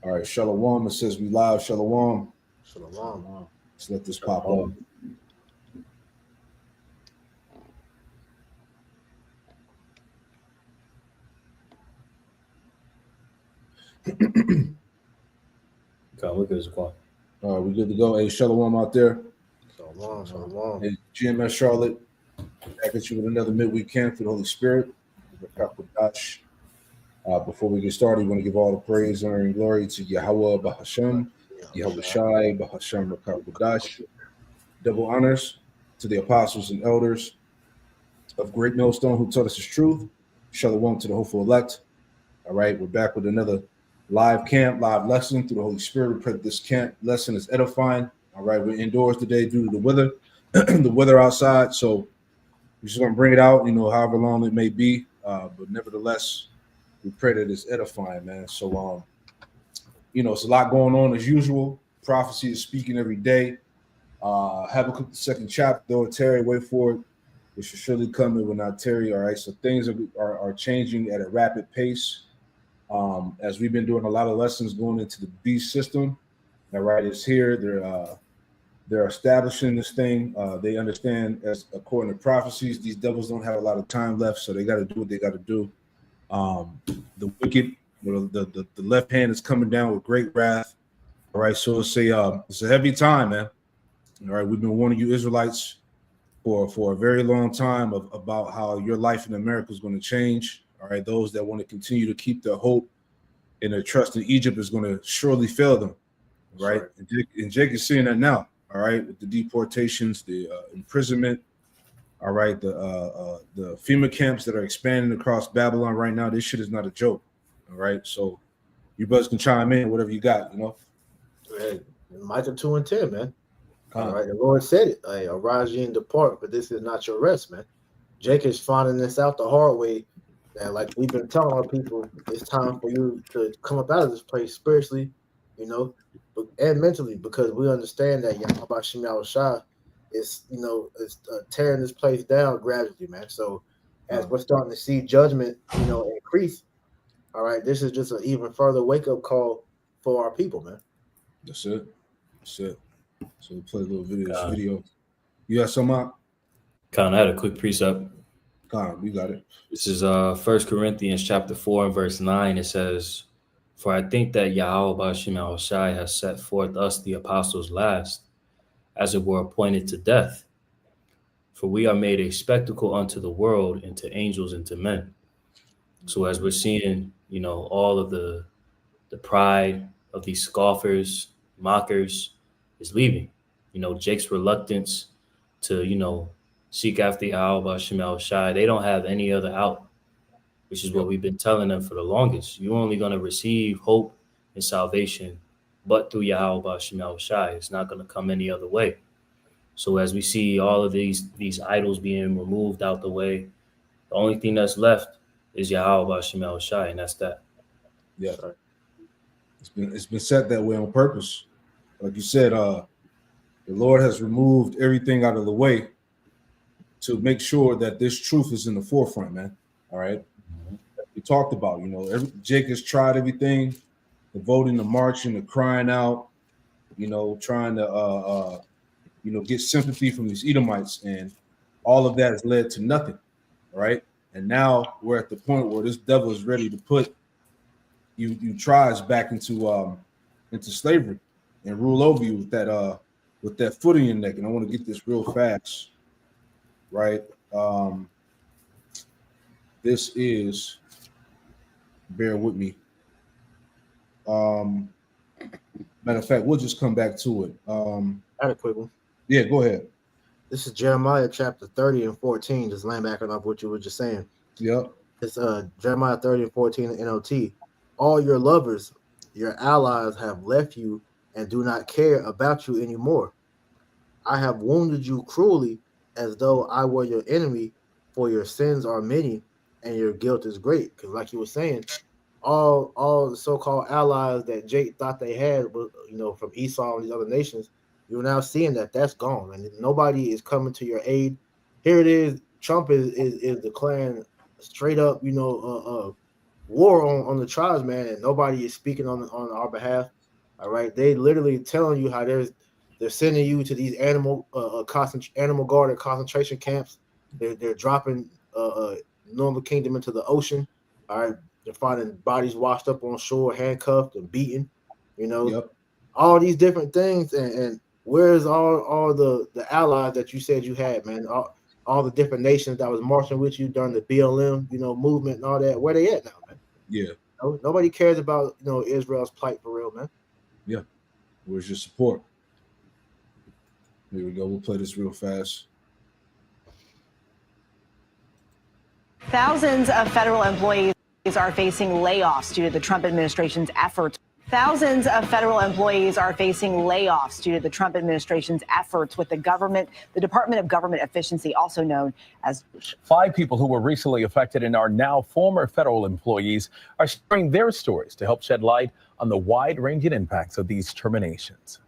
All right, Shalom. It says we live. Shalom. Shalom. Let's let this pop up. We're good as well. All right, we good to go. Hey, Shalom out there. Shalom. Hey, GMS Charlotte. Back at you with another midweek camp through the Holy Spirit. Before we get started, we want to give all the praise, honor, and glory to Yahweh Bahashem, Yahweh Shai, Bahashem Rakakudash. Double honors to the apostles and elders of Great Millstone who taught us his truth. Shalom to the hopeful elect. All right, we're back with another live camp, live lesson through the Holy Spirit. We pray that this camp lesson is edifying. All right, we're indoors today due to the weather, the weather outside. So we're just going to bring it out, however long it may be. But nevertheless, we pray that it's edifying, man. So, it's a lot going on as usual. Prophecy is speaking every day. Habakkuk, the second chapter, though, Terry, wait for it. It should surely come. It will not tarry. All right, so things are changing at a rapid pace. As we've been doing a lot of lessons going into the beast system. All right, it's here. They're establishing this thing. They understand, as according to prophecies, these devils don't have a lot of time left, so they got to do what they got to do. The wicked, the left hand is coming down with great wrath. All right, so it's a heavy time, man. All right, we've been warning you Israelites for a very long time about how your life in America is going to change. All right, those that want to continue to keep their hope and their trust in Egypt is going to surely fail them. Right, and Jake is seeing that now. All right, with the deportations, the imprisonment. All right, the FEMA camps that are expanding across Babylon right now. This shit is not a joke. All right, so you brothers can chime in, whatever you got, Hey, Micah 2:10, man. All right, the Lord said it. Hey, arise ye and depart, but this is not your rest, man. Jake is finding this out the hard way. That, like we've been telling our people, it's time for you to come up out of this place spiritually, and mentally, because we understand that Yahweh Shem Shai is, is tearing this place down gradually, man. So as we're starting to see judgment, increase, all right, this is just an even further wake up call for our people, man. That's it. So we play a little video. You got some out? I had a quick precept. We got it. This is 1 Corinthians chapter 4 and verse 9. It says, "For I think that Yahweh Shem Shai has set forth us the apostles last, as it were appointed to death. For we are made a spectacle unto the world, and to angels, and to men." So as we're seeing, all of the pride of these scoffers, mockers is leaving. Jake's reluctance to, seek after Yahweh Shem Shai. They don't have any other out, which is what we've been telling them for the longest. You're only going to receive hope and salvation, but through Yahweh Shem Shai. It's not going to come any other way. So as we see all of these idols being removed out the way, the only thing that's left is Yahweh Shem Shai, and that's that. Yeah, it's been set that way on purpose. Like you said, the Lord has removed everything out of the way to make sure that this truth is in the forefront, man. All right. We talked about, Jake has tried everything, the voting, the marching, the crying out, trying to, get sympathy from these Edomites, and all of that has led to nothing. Right. And now we're at the point where this devil is ready to put you tribes back into slavery and rule over you with that foot in your neck. And I want to get this real fast. Right. This is, bear with me. Matter of fact, we'll just come back to it. I had a quick one. Yeah, go ahead. This is Jeremiah chapter 30 and 14, just laying back off what you were just saying. Yep. It's Jeremiah 30 and 14 in NLT. All your lovers, your allies have left you and do not care about you anymore. I have wounded you cruelly as though I were your enemy, for your sins are many and your guilt is great. Because like you were saying, all the so-called allies that Jake thought they had, from Esau and these other nations, you're now seeing that that's gone, and nobody is coming to your aid. Here it is. Trump is declaring straight up, war on the tribes, man, and nobody is speaking on our behalf. All right, they literally telling you how they're sending you to these animal guarded concentration camps. They're dropping normal kingdom into the ocean. All right, they're finding bodies washed up on shore, handcuffed and beaten. You know, Yep. all these different things, and where's all the allies that you said you had, man? All the different nations that was marching with you during the BLM, movement and all that. Where they at now, man? Yeah. Nobody cares about Israel's plight for real, man. Yeah. Where's your support? Here we go. We'll play this real fast. Thousands of federal employees are facing layoffs due to the Trump administration's efforts. Thousands of federal employees are facing layoffs due to the Trump administration's efforts with the Department of Government Efficiency, also known as. 5 people who were recently affected and are now former federal employees are sharing their stories to help shed light on the wide-ranging impacts of these terminations.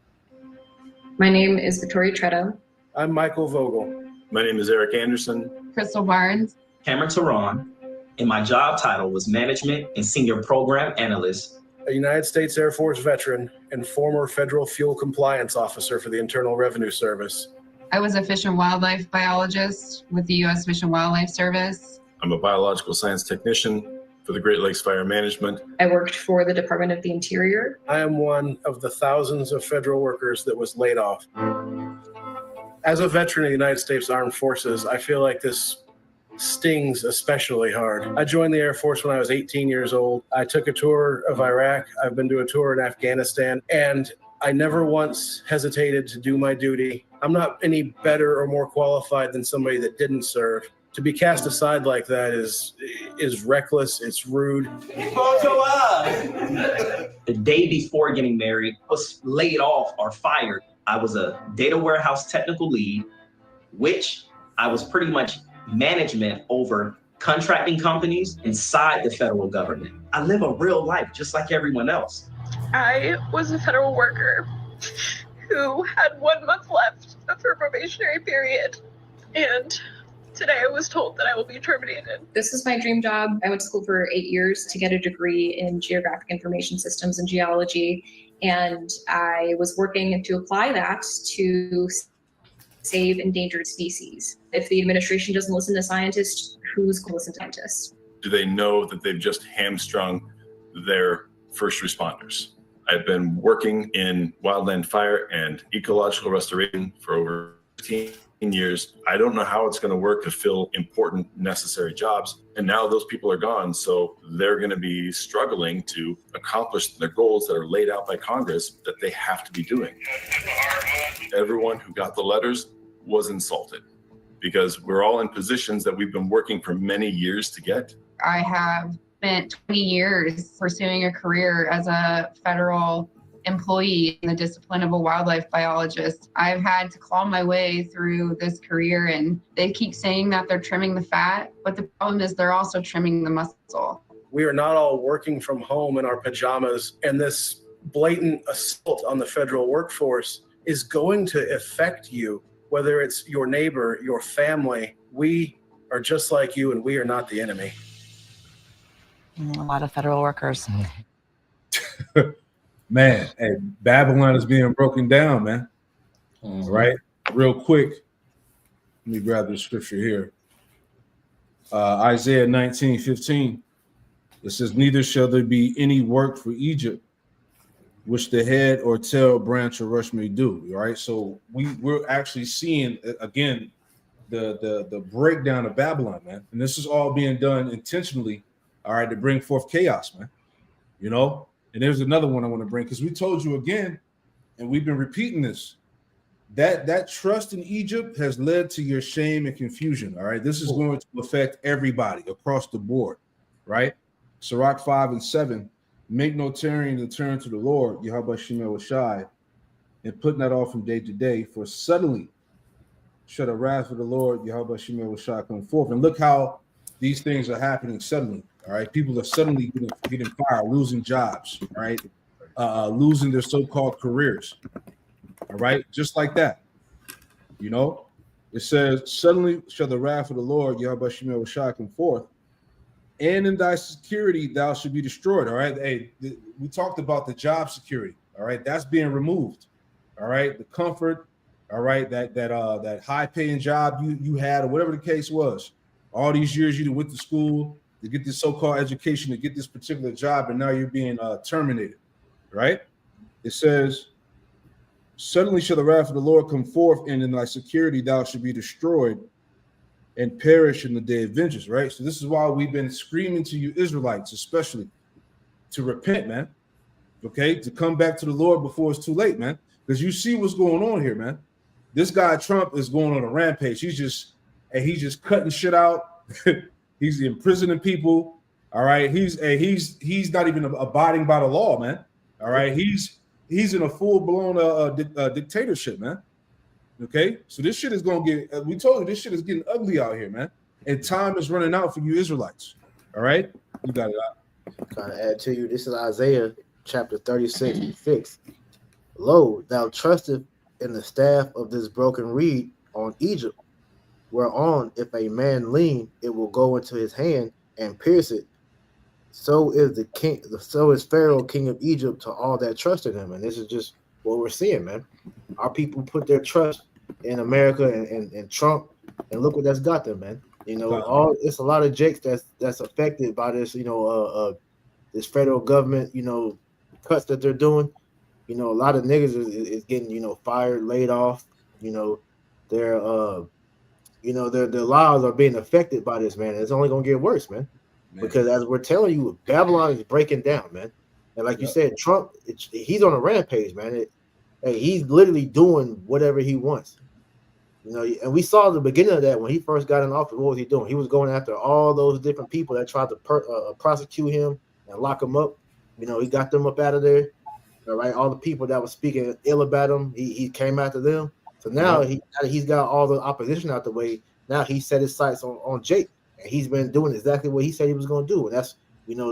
My name is Victoria Tretto. I'm Michael Vogel. My name is Eric Anderson. Crystal Barnes. Cameron Tehran, and my job title was Management and Senior Program Analyst. A United States Air Force veteran and former federal fuel compliance officer for the Internal Revenue Service. I was a fish and wildlife biologist with the U.S. Fish and Wildlife Service. I'm a biological science technician for the Great Lakes Fire Management. I worked for the Department of the Interior. I am one of the thousands of federal workers that was laid off. As a veteran of the United States Armed Forces, I feel like this stings especially hard. I joined the Air Force when I was 18 years old. I took a tour of Iraq. I've been to a tour in Afghanistan, and I never once hesitated to do my duty. I'm not any better or more qualified than somebody that didn't serve. To be cast aside like that is reckless. It's rude. The day before getting married, I was laid off or fired. I was a data warehouse technical lead, which I was pretty much management over contracting companies inside the federal government. I live a real life just like everyone else. I was a federal worker who had 1 month left of her probationary period, and today I was told that I will be terminated. This is my dream job. I went to school for 8 years to get a degree in geographic information systems and geology, and I was working to apply that to save endangered species. If the administration doesn't listen to scientists, who's going to listen to scientists? Do they know that they've just hamstrung their first responders? I've been working in wildland fire and ecological restoration for over 15 years. I don't know how it's going to work to fill important, necessary jobs. And now those people are gone, so they're going to be struggling to accomplish their goals that are laid out by Congress that they have to be doing. Everyone who got the letters was insulted because we're all in positions that we've been working for many years to get. I have spent 20 years pursuing a career as a federal employee in the discipline of a wildlife biologist. I've had to claw my way through this career, and they keep saying that they're trimming the fat, but the problem is they're also trimming the muscle. We are not all working from home in our pajamas, and this blatant assault on the federal workforce is going to affect you, whether it's your neighbor, your family. We are just like you, and we are not the enemy. A lot of federal workers. Man, hey, Babylon is being broken down, man. Mhm. All right, real quick. Let me grab the scripture here. Isaiah 19:15. It says, "Neither shall there be any work for Egypt, which the head or tail, branch or rush may do." All right, so we're actually seeing again the breakdown of Babylon, man, and this is all being done intentionally. All right, to bring forth chaos, man. You know. And there's another one I want to bring, because we told you again, and we've been repeating this, that trust in Egypt has led to your shame and confusion. All right, this is going to affect everybody across the board, right? Sirach 5:7, make no tarrying to turn to the Lord, Yahweh Shemel Shai, and put not off from day to day, for suddenly shall the wrath of the Lord, Yahweh Shemel Shai, come forth. And look how these things are happening suddenly. All right, people are suddenly getting fired, losing jobs, right? Losing their so-called careers. All right, just like that. You know, it says, "Suddenly shall the wrath of the Lord, Yahweh Shemel Shai, come forth, and in thy security thou should be destroyed. All right. Hey, we talked about the job security. All right, that's being removed. All right, the comfort. All right, that high paying job you had, or whatever the case was. All these years you went to school to get this so-called education, to get this particular job, and now you're being terminated. Right? It says, suddenly shall the wrath of the Lord come forth, and in thy security thou should be destroyed and perish in the day of vengeance. Right? So this is why we've been screaming to you Israelites, especially, to repent, man. Okay, to come back to the Lord before it's too late, man. Because you see what's going on here, man. This guy Trump is going on a rampage. He's just cutting shit out. He's imprisoning people. All right, he's not even abiding by the law, man. All right, he's in a full blown dictatorship, man. Okay, so this shit is gonna get. We told you this shit is getting ugly out here, man. And time is running out for you Israelites. All right, you got it out. Kind of add to you. This is Isaiah chapter 36:6. Lo, thou trusteth in the staff of this broken reed on Egypt, whereon if a man lean, it will go into his hand and pierce it. So is Pharaoh, king of Egypt, to all that trust in him. And this is just what we're seeing, man. Our people put their trust in America and Trump, and look what that's got them, man. You know, it's a lot of jakes that's affected by this, this federal government, cuts that they're doing. A lot of niggas is getting, fired, laid off. Their lives are being affected by this, man. It's only gonna get worse, man. Because as we're telling you, Babylon is breaking down, man. And like you said, Trump, he's on a rampage, man. He's literally doing whatever he wants. And we saw the beginning of that when he first got in office. What was he doing? He was going after all those different people that tried to prosecute him and lock him up. He got them up out of there. All right, all the people that were speaking ill about him, he came after them. So now he's got all the opposition out the way. Now he set his sights on Jake, and he's been doing exactly what he said he was going to do, and that's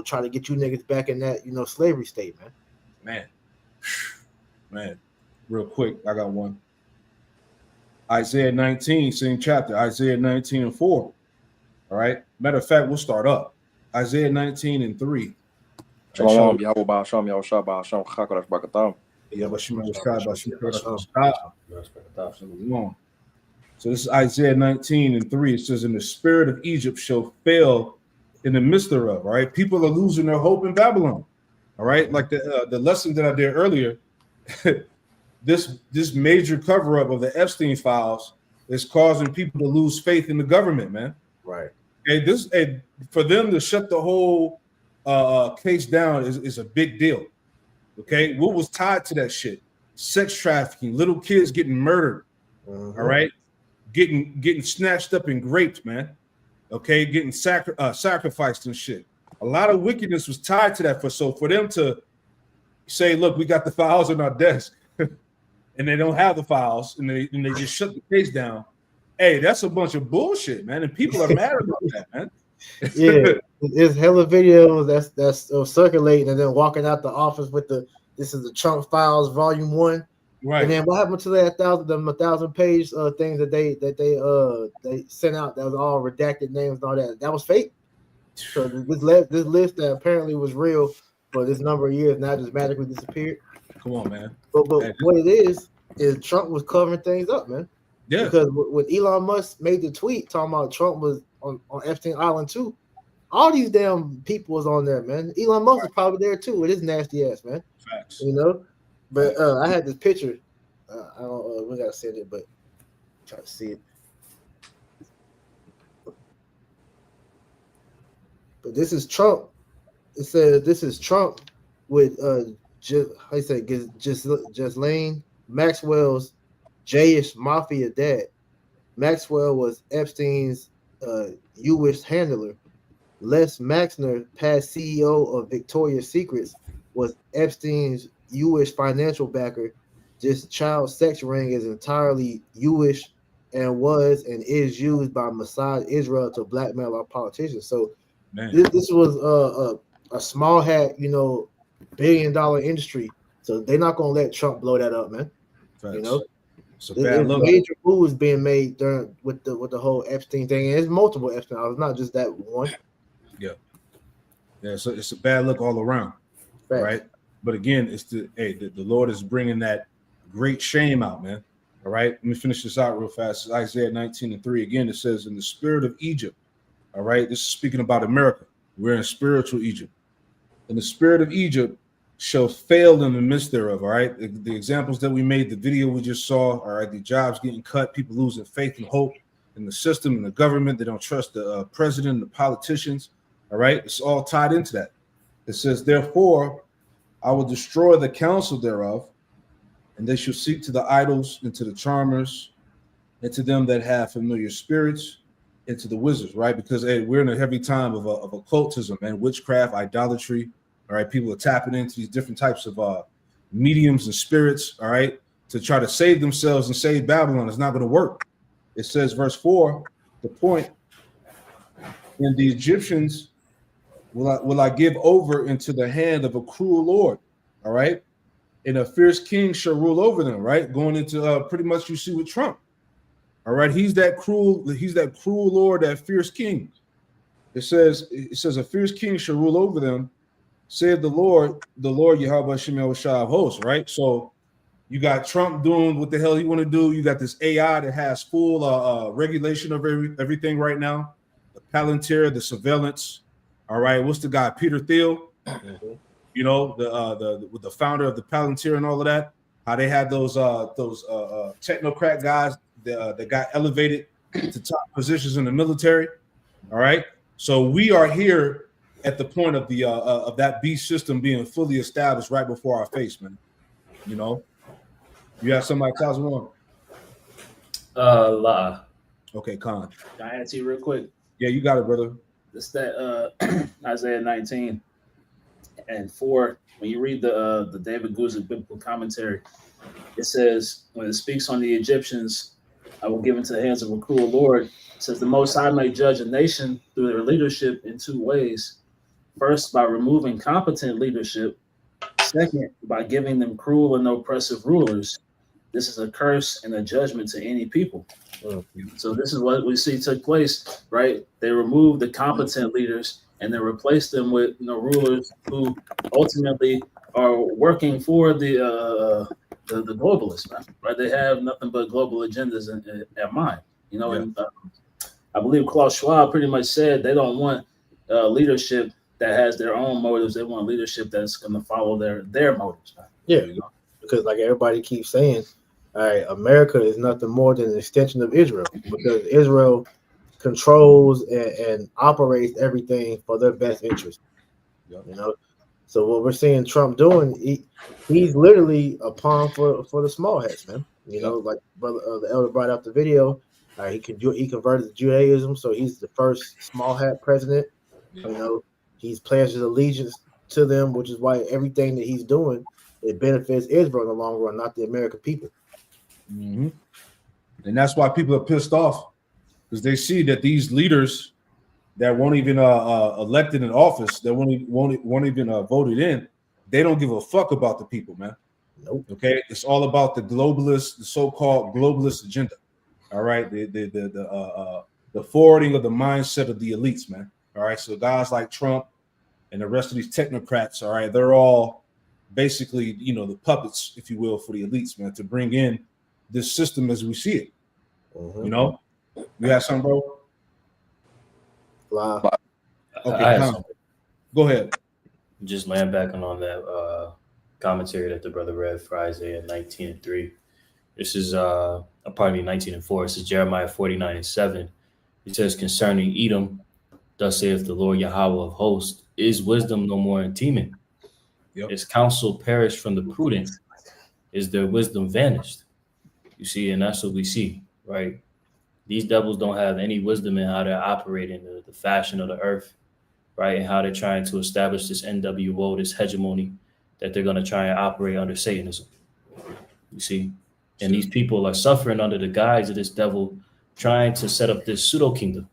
trying to get you niggas back in that slavery state, man. Man, real quick, I got one. Isaiah 19, same chapter, Isaiah 19:4. All right. Matter of fact, we'll start up. Isaiah 19:3. Shalom, Yahweh, Shalom, Yahushua, Shalom, Chakarash, Bakatam. So this is Isaiah 19:3. It says, "And the spirit of Egypt shall fail in the midst thereof." All right, people are losing their hope in Babylon. All right, like the lesson that I did earlier. This major cover up of the Epstein files is causing people to lose faith in the government, man. Right. Okay, for them to shut the whole case down is a big deal. Okay, what was tied to that shit? Sex trafficking, little kids getting murdered. All right, getting snatched up and raped, man. Okay, getting sacrificed and shit. A lot of wickedness was tied to that. For them to say, look, we got the files on our desk, and they don't have the files, and they just shut the case down. Hey, that's a bunch of bullshit, man, and people are mad about that, man. Yeah, there's hella videos that's circulating, and then walking out the office with this is the Trump files, volume 1. Right. And then what happened to that 1,000-page things that they sent out that was all redacted names and all that? That was fake. So this list that apparently was real for this number of years now just magically disappeared. Come on, man. But what it is Trump was covering things up, man. Yeah. Because when Elon Musk made the tweet talking about Trump was on Epstein Island too, all these damn people was on there, man. Elon Musk was probably there too with his nasty ass, man. Facts. But I had this picture. I don't. We gotta send it, but try to see it. But this is Trump. It says this is Trump with Ghislaine Maxwell's Jayish Mafia dad. Maxwell was Epstein's Jewish handler. Les Maxner, past CEO of Victoria's Secrets, was Epstein's Jewish financial backer. This child sex ring is entirely Jewish and was and is used by Mossad Israel to blackmail our politicians. So this was a small hat, $1 billion industry. So they're not gonna let Trump blow that up, man. Facts. There's major moves being made with the whole Epstein thing, and it's multiple Epstein. It's not just that one. Yeah. Yeah, so it's a bad look all around, right? But again, it's the Lord is bringing that great shame out, man. All right, let me finish this out real fast. It's Isaiah 19:3. Again, it says, "In the spirit of Egypt." All right, this is speaking about America. We're in spiritual Egypt. "And the spirit of Egypt shall fail in the midst thereof." All right, the examples that we made, the video we just saw. All right, the jobs getting cut, people losing faith and hope in the system and the government. They don't trust the president and the politicians. All right, it's all tied into that. It says, "Therefore, I will destroy the counsel thereof, and they shall seek to the idols and to the charmers and to them that have familiar spirits and to the wizards," right? Because we're in a heavy time of occultism and witchcraft, idolatry. All right, people are tapping into these different types of mediums and spirits, all right, to try to save themselves and save Babylon. It's not going to work. It says, verse 4, the point, "And the Egyptians will I give over into the hand of a cruel Lord," all right? "And a fierce king shall rule over them," right? Going into pretty much you see with Trump. All right, he's that cruel Lord, that fierce king. It says a fierce king shall rule over them, said the Lord Yahweh Shemel Shah of hosts, right? So you got Trump doing what the hell he want to do. You got this AI that has full regulation of everything right now. The Palantir, the surveillance. All right, what's the guy, Peter Thiel? You know, the founder of the Palantir and all of that. How they had those technocrat guys that got elevated to top positions in the military. All right, so we are here at the point of the of that beast system being fully established right before our face, man. You know, you have somebody tell us one. La. Okay, Khan. Can I answer you real quick? Yeah, you got it, brother. It's that Isaiah 19:4. When you read the David Guzik biblical commentary, it says, when it speaks on the Egyptians, I will give into the hands of a cruel Lord. It says, the Most High may judge a nation through their leadership in two ways. First, by removing competent leadership. Second, by giving them cruel and oppressive rulers. This is a curse and a judgment to any people. So this is what we see took place, right? They removed the competent leaders and they replaced them with rulers who ultimately are working for the globalists, man, right? They have nothing but global agendas in mind, And I believe Klaus Schwab pretty much said they don't want leadership that has their own motives. They want leadership that's going to follow their motives, man. Yeah, because like everybody keeps saying, all right, America is nothing more than an extension of Israel, because Israel controls and operates everything for their best interest. So what we're seeing Trump doing, he's literally a pawn for the small hats, man. Like brother the elder brought up the video. He converted to Judaism, so he's the first small hat president. He's pledged his allegiance to them, which is why everything that he's doing, it benefits Israel in the long run, not the American people. Mm-hmm. And that's why people are pissed off, because they see that these leaders that weren't even elected in office, that weren't even voted in, they don't give a fuck about the people, man. Nope. Okay, it's all about the so-called globalist agenda. All right, the forwarding of the mindset of the elites, man. All right, so guys like Trump and the rest of these technocrats, all right, they're all basically, the puppets, if you will, for the elites, man, to bring in this system as we see it. You have something, bro? Wow. Okay, go ahead. Just land back on that commentary that the brother read for Isaiah 19:3. This is pardon me, 19:4. This is Jeremiah 49:7. It says, concerning Edom, thus saith the Lord Yahweh of hosts, is wisdom no more in Teman? Is counsel perished from the prudent? Is their wisdom vanished? You see, and that's what we see, right? These devils don't have any wisdom in how they're operating the fashion of the earth, right? And how they're trying to establish this NWO, this hegemony that they're going to try and operate under Satanism. You see, and these people are suffering under the guise of this devil trying to set up this pseudo kingdom.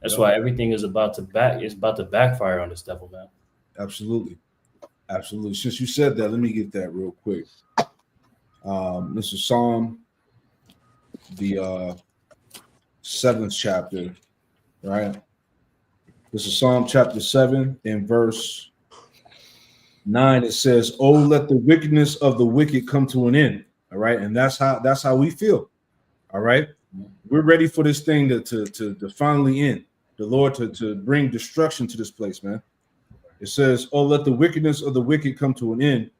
That's why everything is about to backfire on this devil, man. Absolutely. Since you said that, let me get that real quick. This is Psalm, the 7th chapter, right? This is Psalm chapter 7 and verse 9. It says, "Oh, let the wickedness of the wicked come to an end." All right, and that's how we feel. All right, we're ready for this thing to finally end. The Lord to bring destruction to this place, man. It says, "Oh, let the wickedness of the wicked come to an end,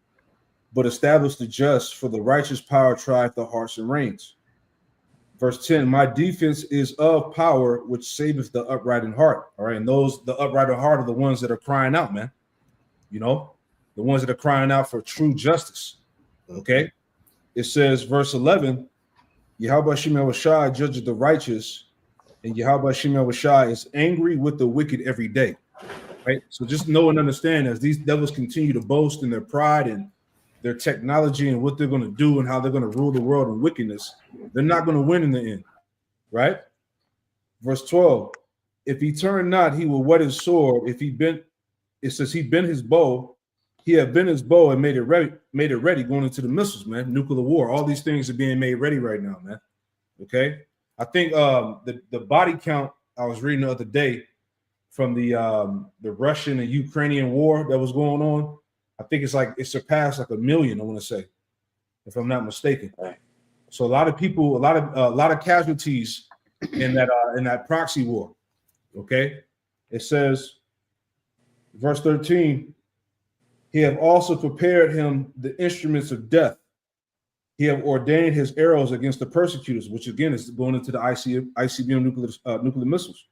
but establish the just, for the righteous power trieth the hearts and reins." Verse 10, "My defense is of power, which saveth the upright in heart." All right, and the upright in heart are the ones that are crying out, man. You know, the ones that are crying out for true justice. Okay. It says, verse 11, "Yahweh Shemel Shai judges the righteous, and Yahweh Shemel Shai is angry with the wicked every day." Right. So just know and understand, as these devils continue to boast in their pride and their technology and what they're going to do and how they're going to rule the world in wickedness, they're not going to win in the end. Right. Verse 12, "If he turn not, he will whet his sword. If he bent," it says, "he bent his bow. He had bent his bow and made it ready going into the missiles, man. Nuclear war. All these things are being made ready right now, man. Okay. I think the body count I was reading the other day from the Russian and Ukrainian war that was going on, I think it surpassed like 1 million, I want to say, if I'm not mistaken. So a lot of people, a lot of casualties in that proxy war. Okay. It says, verse 13, "He have also prepared him the instruments of death. He have ordained his arrows against the persecutors," which again is going into the ICBM nuclear missiles.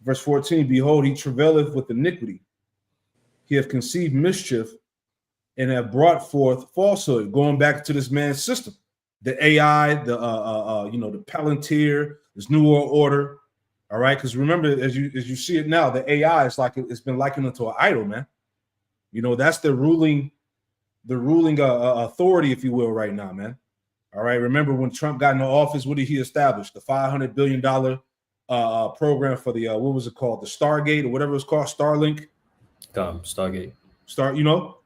Verse 14, "Behold, he travaileth with iniquity. He have conceived mischief and have brought forth falsehood." Going back to this man's system, the AI, the Palantir, this New World Order. All right, because remember, as you see it now, the AI is like it's been likened into an idol, man. You know, that's the ruling authority, if you will, right now, man. All right. Remember when Trump got into office, what did he establish? The $500 billion program for the what was it called? The Stargate or whatever it's called, Starlink. Stargate. You know.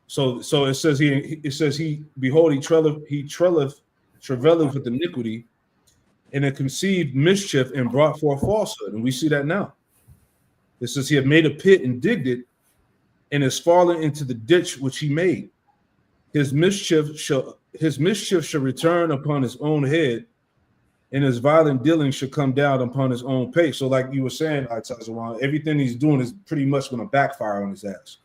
So it says he behold he travaileth with iniquity, and it conceived mischief and brought forth falsehood, and we see that now. It says he had made a pit and digged it, and is fallen into the ditch which he made. His mischief shall return upon his own head, and his violent dealings shall come down upon his own pay. So, like you were saying, Tazawan, everything he's doing is pretty much going to backfire on his ass.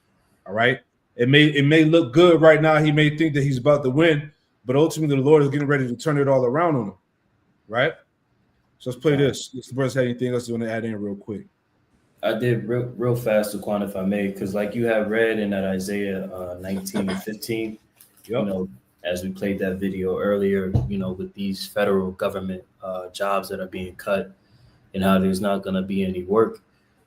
All right. It may look good right now. He may think that he's about to win, but ultimately the Lord is getting ready to turn it all around on him. Right. So let's play this. If the brothers had anything else you want to add in real quick. I did real fast, Daquan, if I may, because like you have read in that Isaiah 19:15, you know, as we played that video earlier, you know, with these federal government jobs that are being cut and how there's not going to be any work,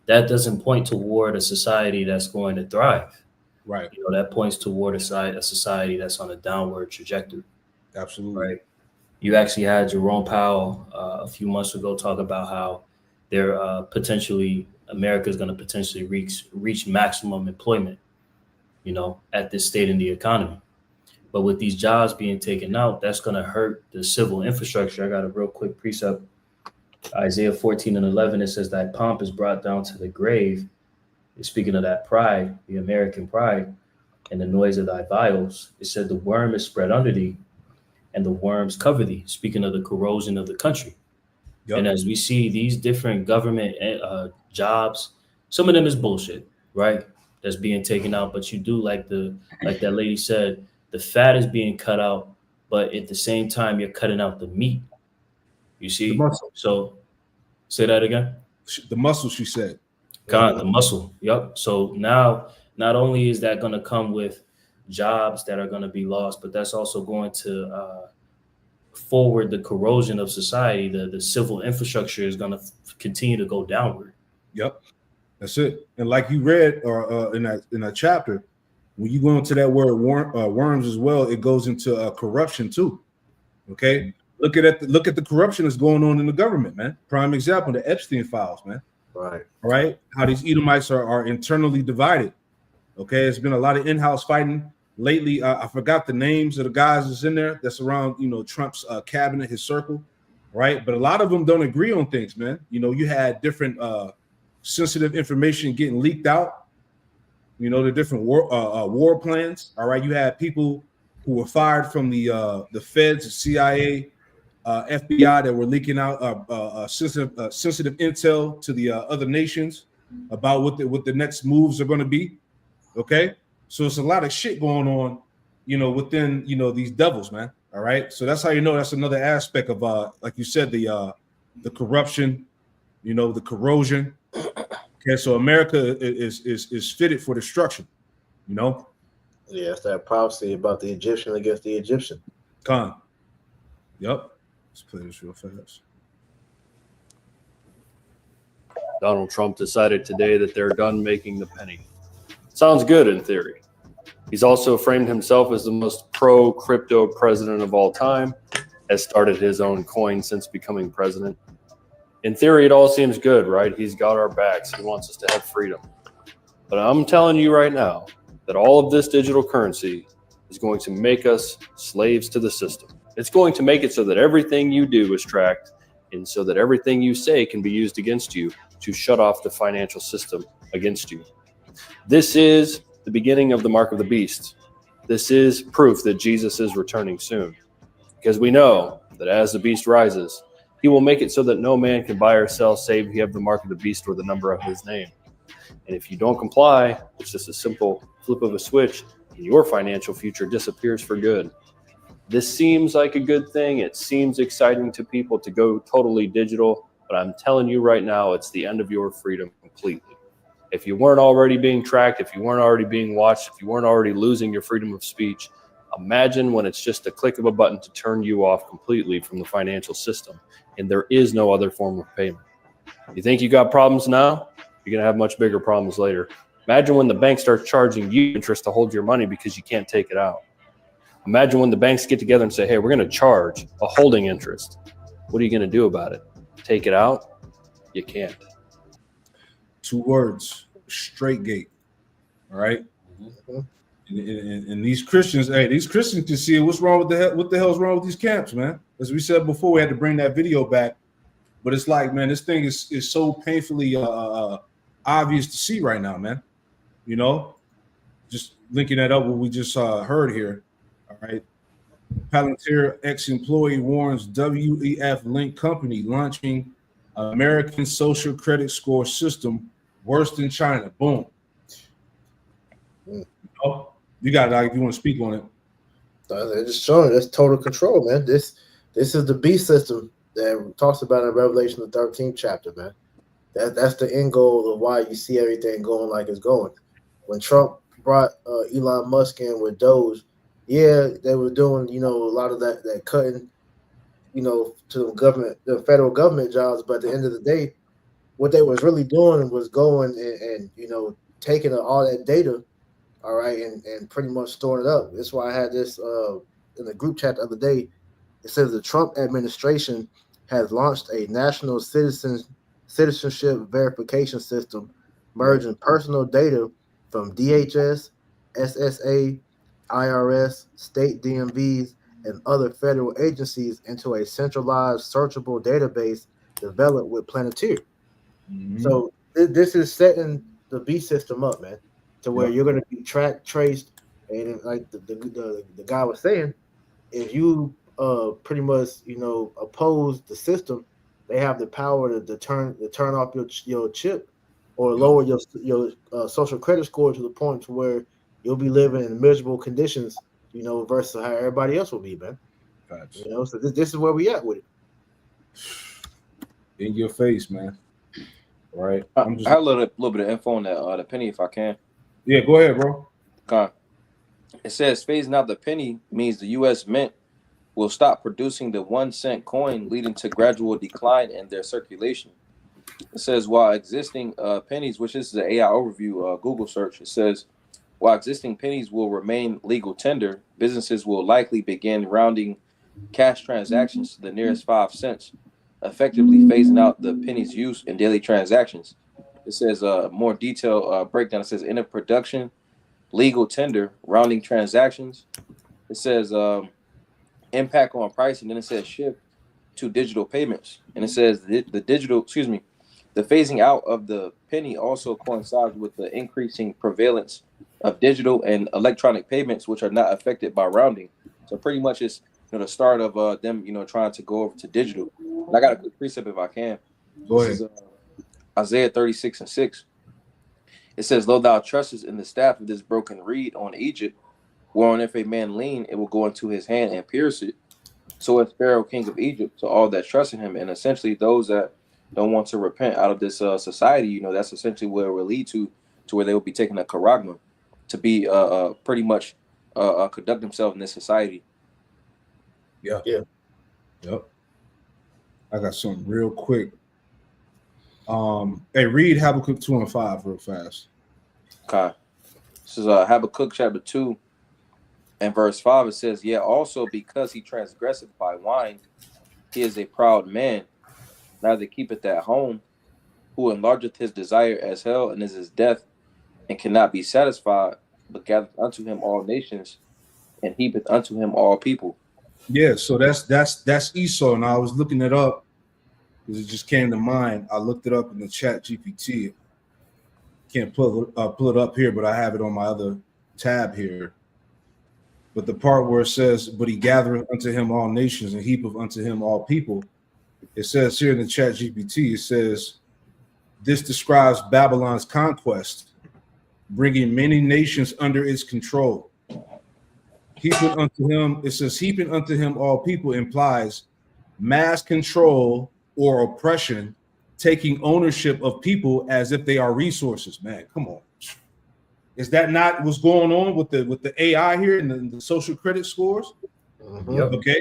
that doesn't point toward a society that's going to thrive. Right. You know, that points toward a society that's on a downward trajectory. Absolutely. Right. You actually had Jerome Powell a few months ago talk about how they're America is going to potentially reach maximum employment, you know, at this state in the economy. But with these jobs being taken out, that's going to hurt the civil infrastructure. I got a real quick precept. Isaiah 14:11, it says that pomp is brought down to the grave. Speaking of that pride, the American pride, and the noise of thy vials, it said the worm is spread under thee, and the worms cover thee. Speaking of the corrosion of the country. Yep. And as we see these different government jobs, some of them is bullshit, right? That's being taken out. But you do like that lady said, the fat is being cut out, but at the same time, you're cutting out the meat. You see? So say that again. The muscle, she said. God, the muscle. Yep. So now, not only is that going to come with jobs that are going to be lost, but that's also going to forward the corrosion of society. The civil infrastructure is going to continue to go downward. Yep, that's it. And like you read in that chapter, when you go into that word worms as well, it goes into corruption too. Okay, look at the corruption that's going on in the government, man. Prime example, the Epstein files, man. Right. How these Edomites are internally divided. Okay, it's been a lot of in-house fighting lately. I forgot the names of the guys that's in there that's around, you know, Trump's cabinet, his circle, right? But a lot of them don't agree on things, man. You know, you had different sensitive information getting leaked out. You know, the different war plans. All right, you had people who were fired from the feds, the CIA, FBI that were leaking out sensitive intel to the other nations about what the next moves are going to be. Okay, so it's a lot of shit going on, you know, within these devils, man. All right, so that's how you know that's another aspect of like you said, the corruption, you know, the corrosion. Okay, so America is fitted for destruction, you know. Yeah, it's that prophecy about the Egyptian against the Egyptian. Con. Yep. Let's play this real fast. Donald Trump decided today that they're done making the penny. Sounds good in theory. He's also framed himself as the most pro-crypto president of all time, has started his own coin since becoming president. In theory, it all seems good, right? He's got our backs. He wants us to have freedom. But I'm telling you right now that all of this digital currency is going to make us slaves to the system. It's going to make it so that everything you do is tracked, and so that everything you say can be used against you to shut off the financial system against you. This is the beginning of the mark of the beast. This is proof that Jesus is returning soon, because we know that as the beast rises, he will make it so that no man can buy or sell save he have the mark of the beast or the number of his name. And if you don't comply, it's just a simple flip of a switch and your financial future disappears for good. This seems like a good thing. It seems exciting to people to go totally digital, but I'm telling you right now, it's the end of your freedom completely. If you weren't already being tracked, if you weren't already being watched, if you weren't already losing your freedom of speech, imagine when it's just a click of a button to turn you off completely from the financial system, and there is no other form of payment. You think you got problems now? You're going to have much bigger problems later. Imagine when the bank starts charging you interest to hold your money because you can't take it out. Imagine when the banks get together and say, hey, we're going to charge a holding interest. What are you going to do about it? Take it out? You can't. 2 words, straight gate. All right. And these Christians, hey, these Christians can see what's wrong with what the hell's wrong with these camps, man. As we said before, we had to bring that video back, but it's like, man, this thing is so painfully obvious to see right now, man. You know, just linking that up what we just heard here. All right, Palantir ex-employee warns WEF Link company launching American social credit score system worse than China. Boom. Oh, you got it, if you want to speak on it. They're just showing that's total control, man. This is the beast system that talks about in Revelation the 13th chapter, man. That's the end goal of why you see everything going like it's going. When Trump brought Elon Musk in with Doge, yeah, they were doing, you know, a lot of that cutting, you know, to the federal government jobs. But at the end of the day, what they was really doing was going and you know, taking all that data, all right, and pretty much storing it up. That's why I had this in the group chat the other day. It says the Trump administration has launched a national citizenship verification system, merging personal data from DHS, SSA, IRS, state DMVs, and other federal agencies into a centralized searchable database developed with Palantir. So this is setting the B system up, man, to where you're going to be tracked, traced, and like the guy was saying, if you pretty much, you know, oppose the system, they have the power to turn off your chip or lower your social credit score to the point to where you'll be living in miserable conditions, you know, versus how everybody else will be, man. Gotcha. You know, so this is where we at with it. In your face, man. All right. I have a little bit of info on the penny, if I can. Yeah, go ahead, bro. Okay. It says phasing out the penny means the U.S. Mint will stop producing the 1 cent coin, leading to gradual decline in their circulation. It says while existing pennies, which is the AI overview Google search, it says while existing pennies will remain legal tender, businesses will likely begin rounding cash transactions to the nearest 5 cents, effectively phasing out the penny's use in daily transactions. It says more detailed breakdown. It says in a production, legal tender, rounding transactions. It says impact on pricing. Then it says shift to digital payments. And it says the The phasing out of the penny also coincides with the increasing prevalence of digital and electronic payments, which are not affected by rounding. So pretty much it's the start of them trying to go over to digital. And I got a quick precept if I can. Go This ahead. is Isaiah 36:6. It says, "Though thou trustest in the staff of this broken reed on Egypt, whereon if a man lean, it will go into his hand and pierce it. So is Pharaoh, king of Egypt, to all that trust in him." And essentially, those that don't want to repent out of this society, that's essentially where it will lead to where they will be taking a charagma to be pretty much conduct themselves in this society. Yeah. Yeah. Yep. I got something real quick. Hey, read Habakkuk 2:5 real fast. Okay. This is Habakkuk chapter 2 and verse 5. It says, "Yet also because he transgresseth by wine, he is a proud man, neither keepeth at home, who enlargeth his desire as hell, and is his death, and cannot be satisfied, but gathereth unto him all nations, and heapeth unto him all people." Yeah, so that's Esau, and I was looking it up because it just came to mind. I looked it up in the chat GPT. Can't pull it up here, but I have it on my other tab here. But the part where it says, "But he gathereth unto him all nations and heapeth unto him all people," it says here in the chat GPT, it says, "This describes Babylon's conquest, bringing many nations under its control. Heaping unto him," it says, "heaping unto him all people" implies mass control or oppression, taking ownership of people as if they are resources. Man, come on. Is that not what's going on with the AI here and the social credit scores? Mm-hmm. Yep. Okay.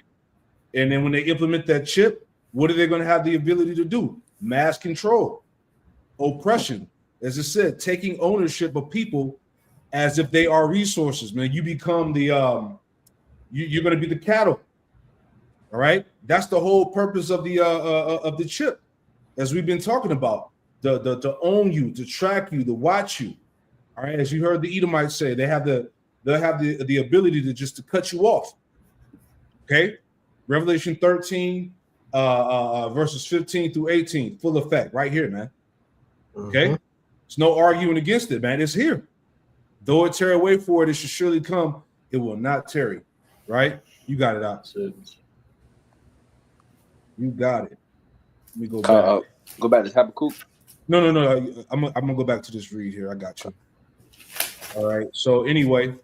And then when they implement that chip, what are they going to have the ability to do? Mass control, oppression, as I said, taking ownership of people as if they are resources. Man, you become the you're going to be the cattle. All right, that's the whole purpose of the chip, as we've been talking about, to own you, to track you, to watch you. All right, as you heard the Edomites say, they'll have the ability to cut you off. Okay, Revelation 13, verses 15 through 18, full effect right here, man. Okay, there's no arguing against it, man. It's here. Though it tear away for it, it should surely come. It will not tarry. Right? You got it out. You got it. Let me go back. Go back to Habakkuk. No. I'm gonna go back to this read here. I got you. All right. So anyway,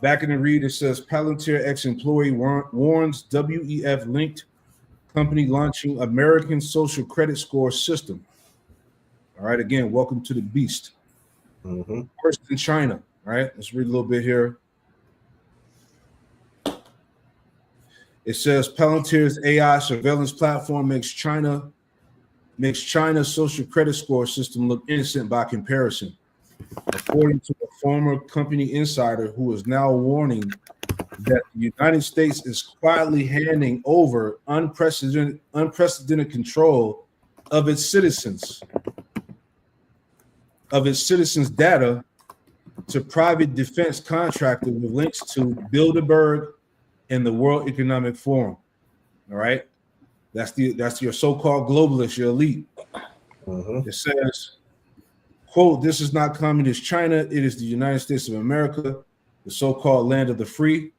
back in the read, it says Palantir ex-employee warns WEF linked company launching American social credit score system. All right. Again, welcome to the beast. First in China. All right. Let's read a little bit here. It says Palantir's AI surveillance platform makes China's social credit score system look innocent by comparison, according to a former company insider who is now warning that the United States is quietly handing over unprecedented control of its citizens' data to private defense contractors with links to Bilderberg and the World Economic Forum. All right, that's your so-called globalists, your elite. It says, quote, "This is not communist China. It is the United States of America, the so-called land of the free.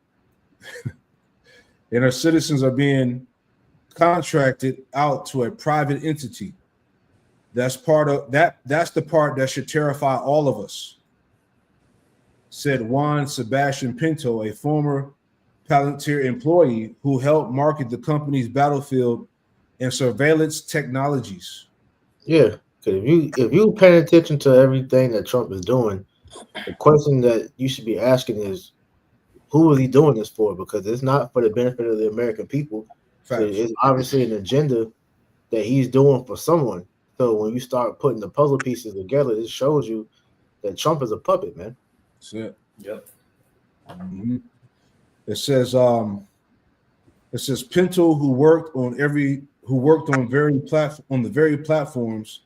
And our citizens are being contracted out to a private entity. That's the part that should terrify all of us," said Juan Sebastian Pinto, a former Palantir employee who helped market the company's battlefield and surveillance technologies. Yeah, because if you pay attention to everything that Trump is doing, the question that you should be asking is, who is he doing this for? Because it's not for the benefit of the American people. So it's obviously an agenda that he's doing for someone. So when you start putting the puzzle pieces together, it shows you that Trump is a puppet, man. That's it. Yep. It says Pinto, who worked on the very platforms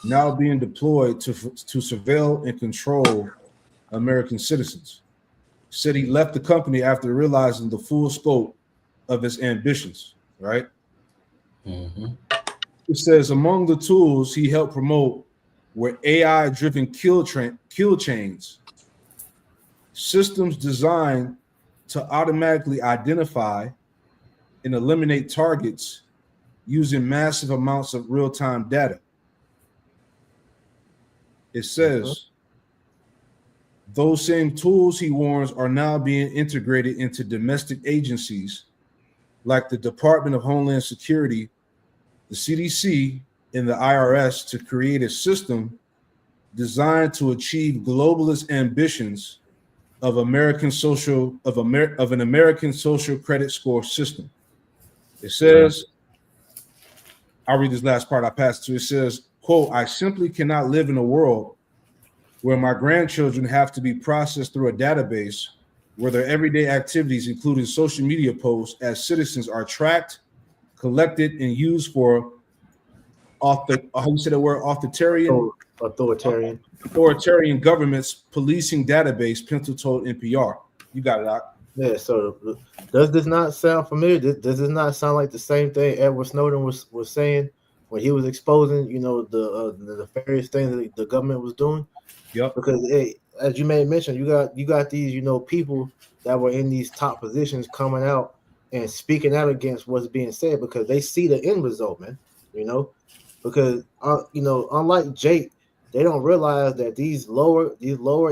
now being deployed to surveil and control American citizens, said he left the company after realizing the full scope of his ambitions. Right. It says among the tools he helped promote were AI-driven kill chains, systems designed to automatically identify and eliminate targets using massive amounts of real-time data. It says those same tools, he warns, are now being integrated into domestic agencies like the Department of Homeland Security, the CDC, and the IRS to create a system designed to achieve globalist ambitions of an American social credit score system. It says, I'll read this last part I passed to. It says, quote, I simply cannot live in a world where my grandchildren have to be processed through a database where their everyday activities, including social media posts, as citizens are tracked, collected, and used for authoritarian governments policing database, Pencil told NPR. You got it, Doc. Yeah, so does this not sound familiar? Does this not sound like the same thing Edward Snowden was saying when he was exposing, the nefarious things that the government was doing? Yep. Because as you may have mentioned, you got these, people that were in these top positions coming out and speaking out against what's being said because they see the end result, man. Because unlike Jake, they don't realize that these lower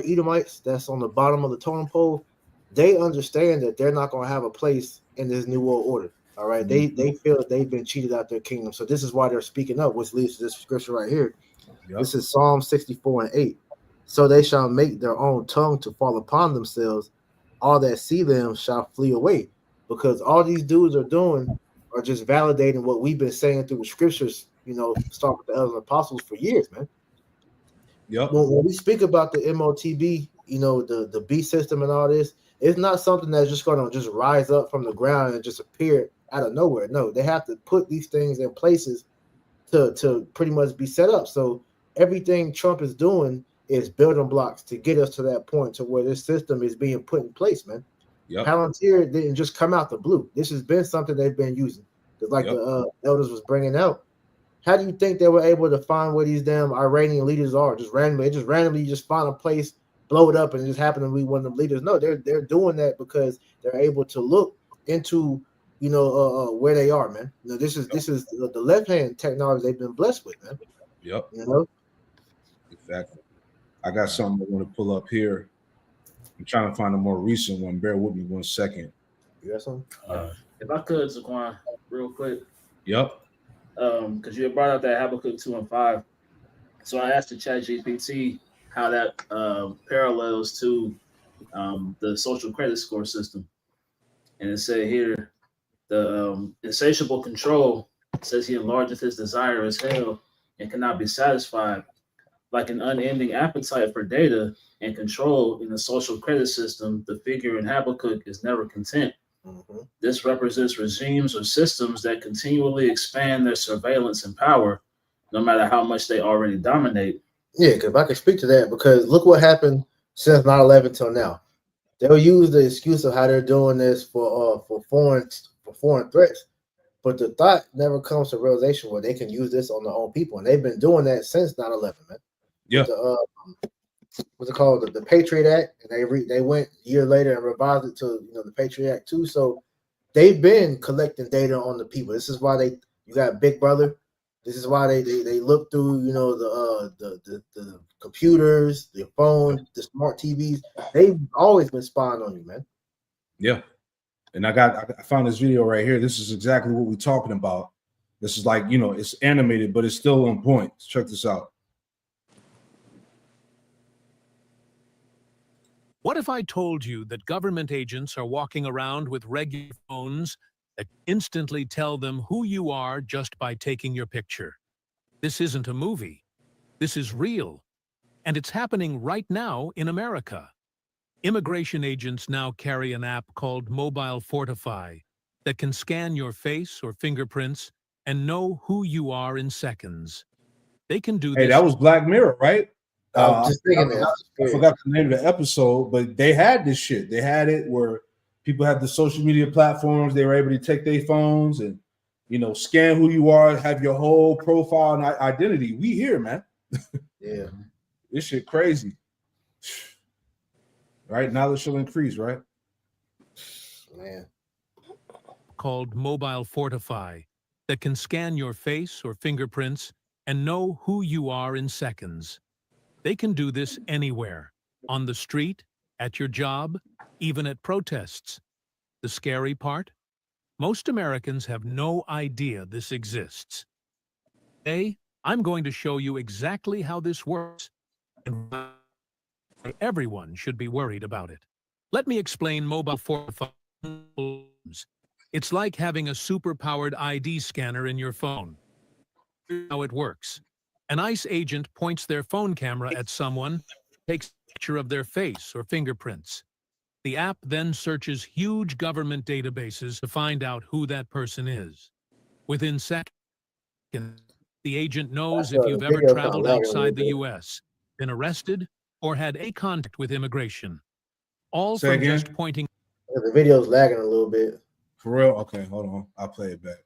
Edomites that's on the bottom of the totem pole, they understand that they're not going to have a place in this new world order. All right, they feel that they've been cheated out their kingdom, so this is why they're speaking up, which leads to this scripture right here. Yep. This is Psalm 64:8. So they shall make their own tongue to fall upon themselves; all that see them shall flee away. Because all these dudes are doing are just validating what we've been saying through the scriptures. Start with the elders and apostles for years, man. Yep. When we speak about the MOTB, the B system and all this, it's not something that's just going to just rise up from the ground and just appear out of nowhere. No, they have to put these things in places to pretty much be set up. So everything Trump is doing is building blocks to get us to that point to where this system is being put in place, man. Yep. Palantir didn't just come out the blue. This has been something they've been using. Because the elders was bringing out, how do you think they were able to find where these damn Iranian leaders are? Just randomly find a place, blow it up, and it just happen to be one of them leaders. No, they're doing that because they're able to look into where they are, man. This is the left hand technology they've been blessed with, man. Yep. Exactly. I got something I want to pull up here. I'm trying to find a more recent one. Bear with me 1 second. You got something? If I could, Zaquan, real quick. Yep. Because you had brought up that Habakkuk 2 and 5. So I asked the ChatGPT how that parallels to the social credit score system. And it said here, the insatiable control says he enlargeth his desire as hell and cannot be satisfied. Like an unending appetite for data and control in the social credit system, the figure in Habakkuk is never content. Mm-hmm. This represents regimes or systems that continually expand their surveillance and power, no matter how much they already dominate. Yeah, because I can speak to that, because look what happened since 9/11 till now. They'll use the excuse of how they're doing this for foreign threats, but the thought never comes to realization where they can use this on their own people, and they've been doing that since 9/11, man. Yeah. What's it called? The Patriot Act, and they went a year later and revised it to the Patriot Act too. So they've been collecting data on the people. This is why you got Big Brother. This is why they look through the computers, the phone, the smart TVs. They've always been spying on you, man. Yeah, and I found this video right here. This is exactly what we're talking about. This is like it's animated, but it's still on point. Check this out. What if I told you that government agents are walking around with regular phones that instantly tell them who you are just by taking your picture? This isn't a movie. This is real. And it's happening right now in America. Immigration agents now carry an app called Mobile Fortify that can scan your face or fingerprints and know who you are in seconds. They can do this. Hey, that was Black Mirror, right? Just thinking that. I forgot the name of the episode, but they had this shit. They had it where people had the social media platforms. They were able to take their phones and scan who you are, have your whole profile and identity. We here, man. Yeah. This shit crazy. Right? Knowledge shall increase, right? Man. Called Mobile Fortify that can scan your face or fingerprints and know who you are in seconds. They can do this anywhere, on the street, at your job, even at protests. The scary part? Most Americans have no idea this exists. Today, I'm going to show you exactly how this works and why everyone should be worried about it. Let me explain Mobile Fortify. It's like having a super-powered ID scanner in your phone. Here's how it works. An ICE agent points their phone camera at someone, takes a picture of their face or fingerprints. The app then searches huge government databases to find out who that person is. Within seconds, the agent knows if you've ever traveled outside the U.S., been arrested, or had a contact with immigration. All from just pointing. The video's lagging a little bit. For real? Okay, hold on. I'll play it back.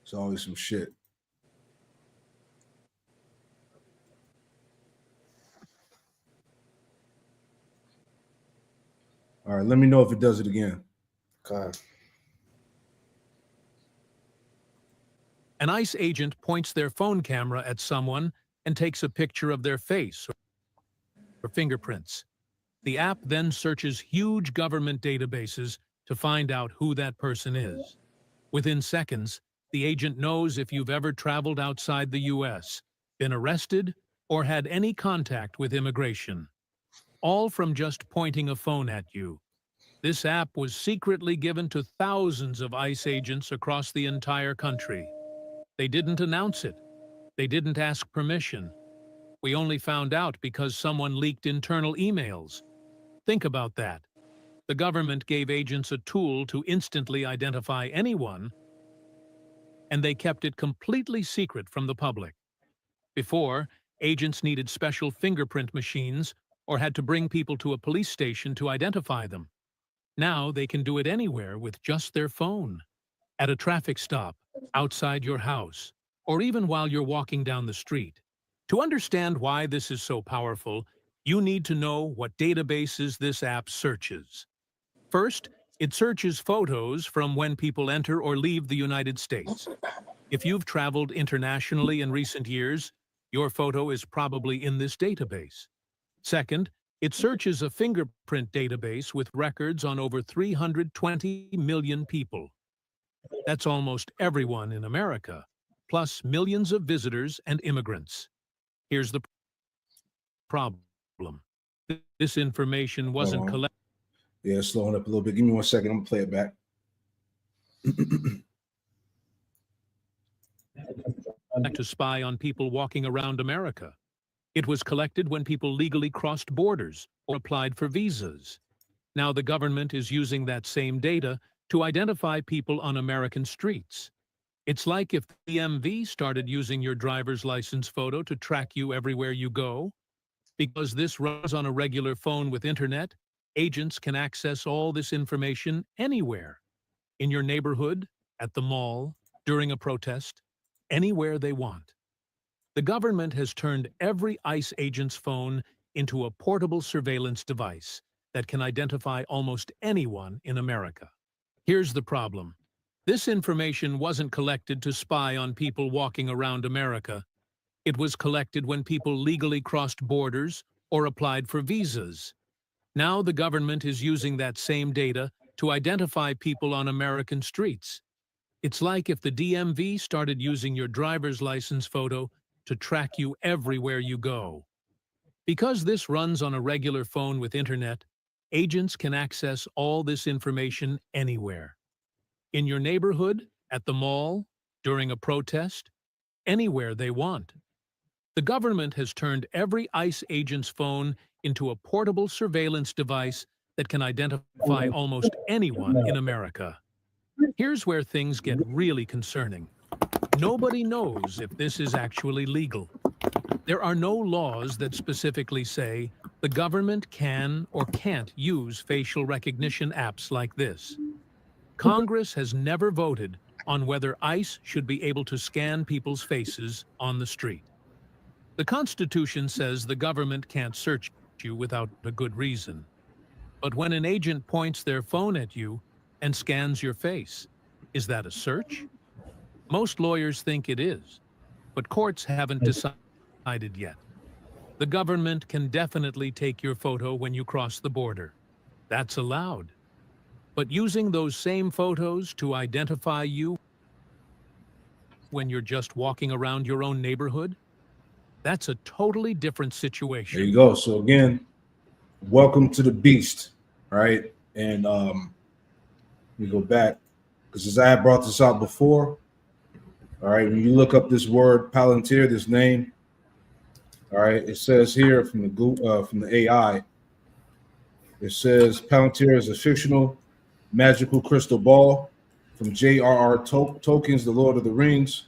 It's always some shit. All right, let me know if it does it again. Okay. An ICE agent points their phone camera at someone and takes a picture of their face or fingerprints. The app then searches huge government databases to find out who that person is. Within seconds, the agent knows if you've ever traveled outside the U.S., been arrested, or had any contact with immigration. All from just pointing a phone at you. This app was secretly given to thousands of ICE agents across the entire country. They didn't announce it. They didn't ask permission. We only found out because someone leaked internal emails. Think about that. The government gave agents a tool to instantly identify anyone, and they kept it completely secret from the public. Before, agents needed special fingerprint machines or had to bring people to a police station to identify them. Now they can do it anywhere with just their phone. At a traffic stop, outside your house, or even while you're walking down the street. To understand why this is so powerful, you need to know what databases this app searches. First, it searches photos from when people enter or leave the United States. If you've traveled internationally in recent years, your photo is probably in this database. Second, it searches a fingerprint database with records on over 320 million people. That's almost everyone in America, plus millions of visitors and immigrants. Here's the problem. This information wasn't collected. Yeah, it's slowing up a little bit. Give me 1 second. I'm going to play it back. To spy on people walking around America. It was collected when people legally crossed borders or applied for visas. Now the government is using that same data to identify people on American streets. It's like if the DMV started using your driver's license photo to track you everywhere you go. Because this runs on a regular phone with internet, agents can access all this information anywhere. In your neighborhood, at the mall, during a protest, anywhere they want. The government has turned every ICE agent's phone into a portable surveillance device that can identify almost anyone in America. Here's the problem. This information wasn't collected to spy on people walking around America. It was collected when people legally crossed borders or applied for visas. Now the government is using that same data to identify people on American streets. It's like if the DMV started using your driver's license photo to track you everywhere you go. Because this runs on a regular phone with internet, agents can access all this information anywhere. In your neighborhood, at the mall, during a protest, anywhere they want. The government has turned every ICE agent's phone into a portable surveillance device that can identify almost anyone in America. Here's where things get really concerning. Nobody knows if this is actually legal. There are no laws that specifically say the government can or can't use facial recognition apps like this. Congress has never voted on whether ICE should be able to scan people's faces on the street. The Constitution says the government can't search you without a good reason. But when an agent points their phone at you and scans your face, is that a search? Most lawyers think it is, but courts haven't decided yet. The government can definitely take your photo when you cross the border. That's allowed. But using those same photos to identify you when you're just walking around your own neighborhood, that's a totally different situation. There you go. So again, welcome to the beast, right? And we go back because as I had brought this out before, all right, when you look up this word Palantir, this name, all right, it says here from the AI, it says Palantir is a fictional magical crystal ball from J.R.R. Tolkien's The Lord of the Rings.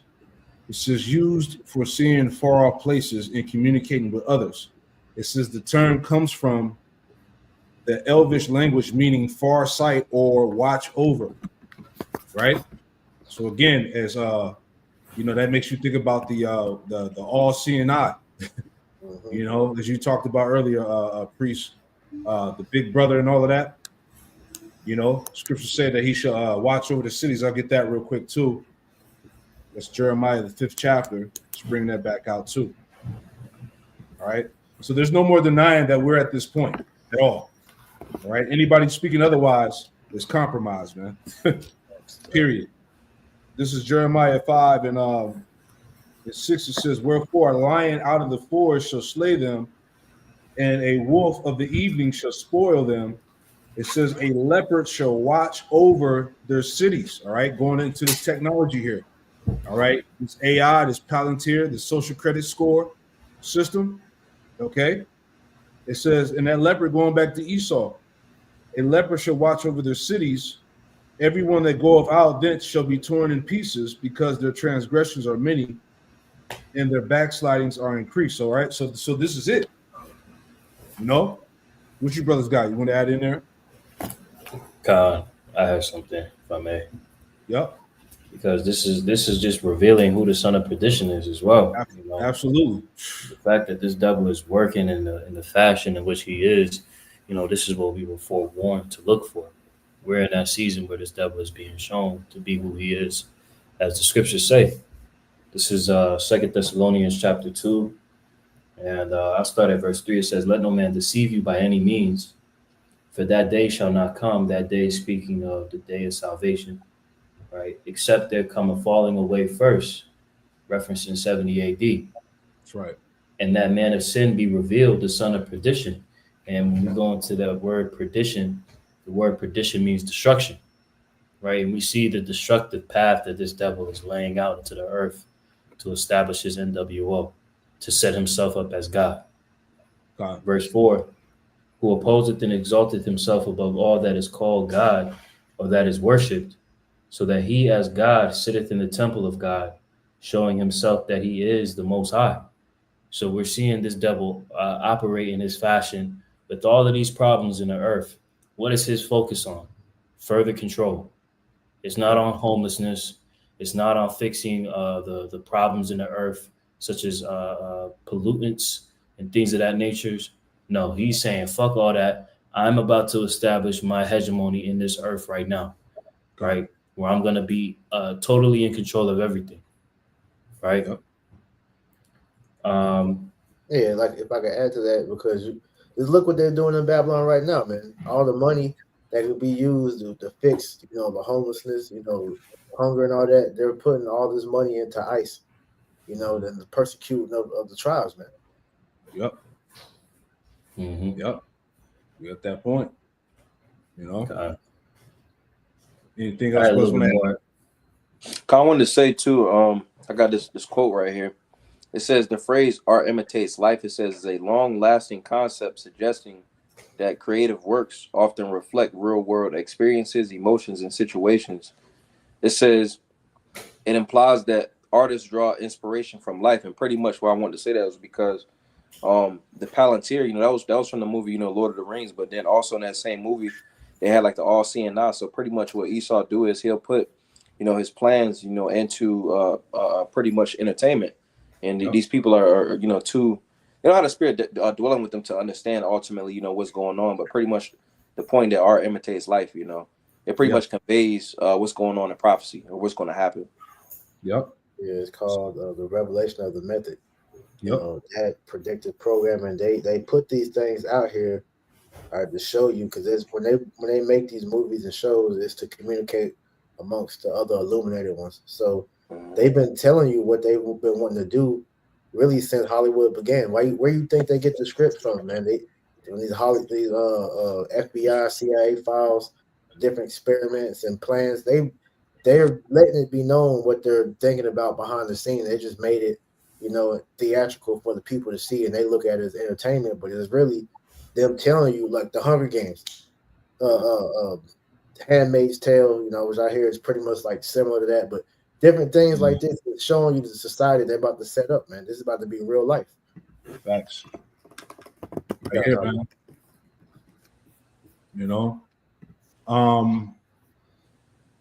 It says used for seeing far off places and communicating with others. It says the term comes from the Elvish language meaning far sight or watch over, right? So again, as that makes you think about the all-seeing eye. As you talked about earlier, priest, the big brother and all of that. Scripture said that he shall watch over the cities. I'll get that real quick too. That's Jeremiah, the 5th chapter. Let's bring that back out too. All right. So there's no more denying that we're at this point at all. All right. Anybody speaking otherwise is compromised, man. Period. This is Jeremiah 5 and 6. It says, wherefore a lion out of the forest shall slay them, and a wolf of the evening shall spoil them. It says a leopard shall watch over their cities. All right. Going into this technology here. All right, this AI, this Palantir, the social credit score system. Okay, it says, and that leopard, going back to Esau, a leopard shall watch over their cities. Everyone that goeth out thence shall be torn in pieces, because their transgressions are many, and their backslidings are increased. All right, so this is it. What you brothers got? You want to add in there? God, I have something, if I may. Yep. Because this is just revealing who the son of perdition is as well. Absolutely. The fact that this devil is working in the fashion in which he is, this is what we were forewarned to look for. We're in that season where this devil is being shown to be who he is, as the scriptures say. This is 2 Thessalonians chapter 2, and I'll start at verse 3. It says, let no man deceive you by any means, for that day shall not come, that day speaking of the day of salvation, right? Except there come a falling away first, referencing 70 AD. That's right. And that man of sin be revealed, the son of perdition. And when we go into that word perdition, the word perdition means destruction, right? And we see the destructive path that this devil is laying out into the earth to establish his NWO, to set himself up as God. Verse 4, who opposeth and exalteth himself above all that is called God or that is worshipped, so that he as God sitteth in the temple of God, showing himself that he is the Most High. So we're seeing this devil operate in his fashion with all of these problems in the earth. What is his focus on? Further control. It's not on homelessness. It's not on fixing the problems in the earth, such as pollutants and things of that nature. No, he's saying, fuck all that. I'm about to establish my hegemony in this earth right now, right? Where I'm going to be totally in control of everything, right? Yep. Yeah, like if I could add to that, because just look what they're doing in Babylon right now, man. All the money that could be used to fix, the homelessness, hunger and all that, they're putting all this money into ICE, then the persecuting of the tribes, man. Yep. Mm-hmm. Yep. We're at that point. Anything else? I wanted to say too, I got this quote right here. It says the phrase art imitates life. It says is a long-lasting concept suggesting that creative works often reflect real-world experiences, emotions, and situations. It says it implies that artists draw inspiration from life, and pretty much why I wanted to say that was because the Palantir, that was from the movie, Lord of the Rings, but then also in that same movie they had like the all-seeing eye. So pretty much what Esau do is he'll put his plans, into pretty much entertainment. And these people are too, they don't have the spirit dwelling with them to understand ultimately, what's going on. But pretty much the point that art imitates life, it pretty much conveys what's going on in prophecy or what's going to happen. Yep. Yeah, it's called the revelation of the method. Yep. That predictive programming. They put these things out here to show you, because when they make these movies and shows, it's to communicate amongst the other illuminated ones. So they've been telling you what they've been wanting to do really since Hollywood began. Where you think they get the scripts from, man? These FBI, CIA files, different experiments and plans. They're letting it be known what they're thinking about behind the scenes. They just made it, theatrical for the people to see, and they look at it as entertainment. But it's really them telling you, like the Hunger Games, Handmaid's Tale, which I hear is pretty much like similar to that, but different things like this, it's showing you the society they're about to set up, man. This is about to be real life. Facts. Right here, man.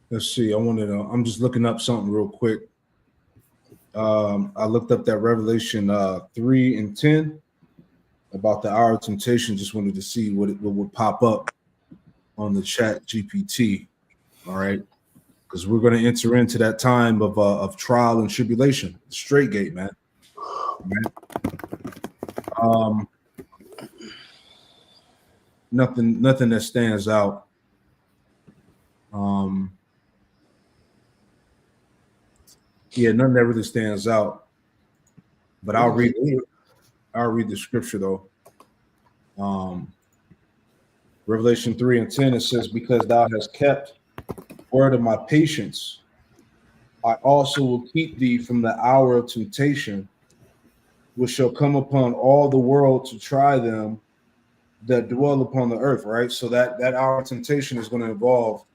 Let's see. I'm just looking up something real quick. I looked up that Revelation 3:10 about the hour of temptation. Just wanted to see what would pop up on the chat GPT. All right. Because we're going to enter into that time of trial and tribulation. Straight gate, man. Nothing that stands out. Nothing that really stands out. But I'll read the scripture though. Revelation 3:10, it says, "Because thou hast kept word of my patience, I also will keep thee from the hour of temptation, which shall come upon all the world to try them that dwell upon the earth." Right. So that hour of temptation is going to involve,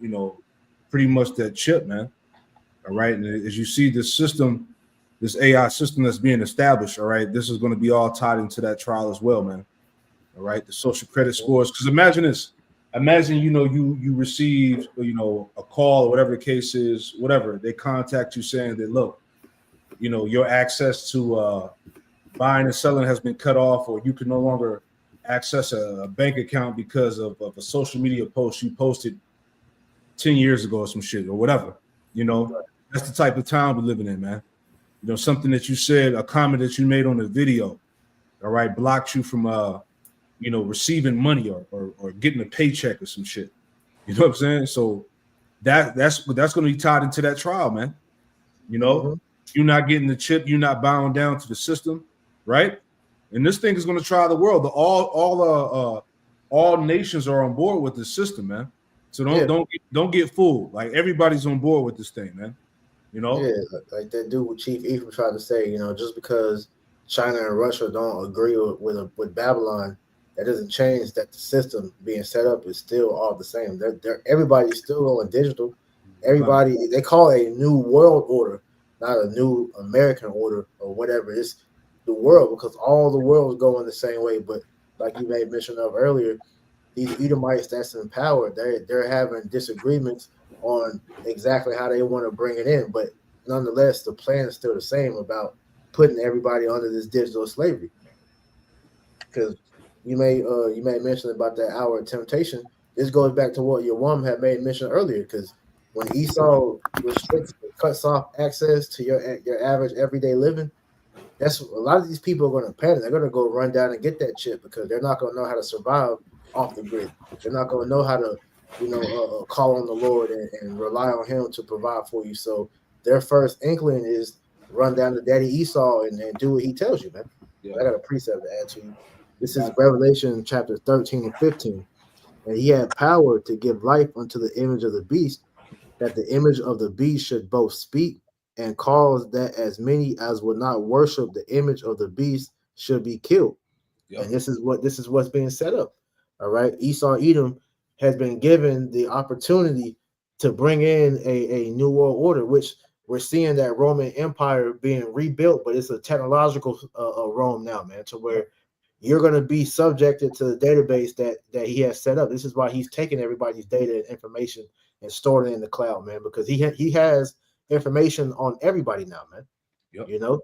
pretty much that chip, man. All right. And as you see this system, this AI system that's being established, all right, this is going to be all tied into that trial as well, man. All right. The social credit scores. Because imagine this. Imagine, you received, a call or whatever the case is, whatever. They contact you saying that, look, your access to buying and selling has been cut off, or you can no longer access a bank account because of a social media post you posted 10 years ago or some shit or whatever. That's the type of time we're living in, man. Something that you said, a comment that you made on a video, all right, blocked you from receiving money or getting a paycheck or some shit. You know what I'm saying? So that's going to be tied into that trial, man. You're not getting the chip, you're not bowing down to the system, right? And this thing is going to try the world. All nations are on board with this system, man. So don't get fooled. Like, everybody's on board with this thing, man. Yeah, like that dude with Chief Ephraim tried to say, just because China and Russia don't agree with Babylon, that doesn't change that the system being set up is still all the same. Everybody's still going digital. Everybody, they call it a new world order, not a new American order or whatever. It's the world, because all the world is going the same way. But like you made mention of earlier, these Edomites that's in power, they're having disagreements on exactly how they want to bring it in. But nonetheless, the plan is still the same about putting everybody under this digital slavery. Because you may mention about that hour of temptation. This goes back to what your woman had made mention earlier. Because when Esau cuts off access to your average everyday living, that's a lot of these people are going to panic. They're going to go run down and get that chip, because they're not going to know how to survive off the grid. They're not going to know how to, call on the Lord and rely on Him to provide for you. So their first inkling is run down to Daddy Esau and do what he tells you, man. Yeah. I got a precept to add to you. This is Revelation chapter 13 and 15. And he had power to give life unto the image of the beast, that the image of the beast should both speak and cause that as many as would not worship the image of the beast should be killed. Yep. And this is what's being set up. All right. Esau Edom has been given the opportunity to bring in a new world order, which we're seeing that Roman Empire being rebuilt, but it's a technological Rome now, man, to where you're going to be subjected to the database that he has set up. This is why he's taking everybody's data and information and stored it in the cloud, man, because he has information on everybody now, man. Yep. You know,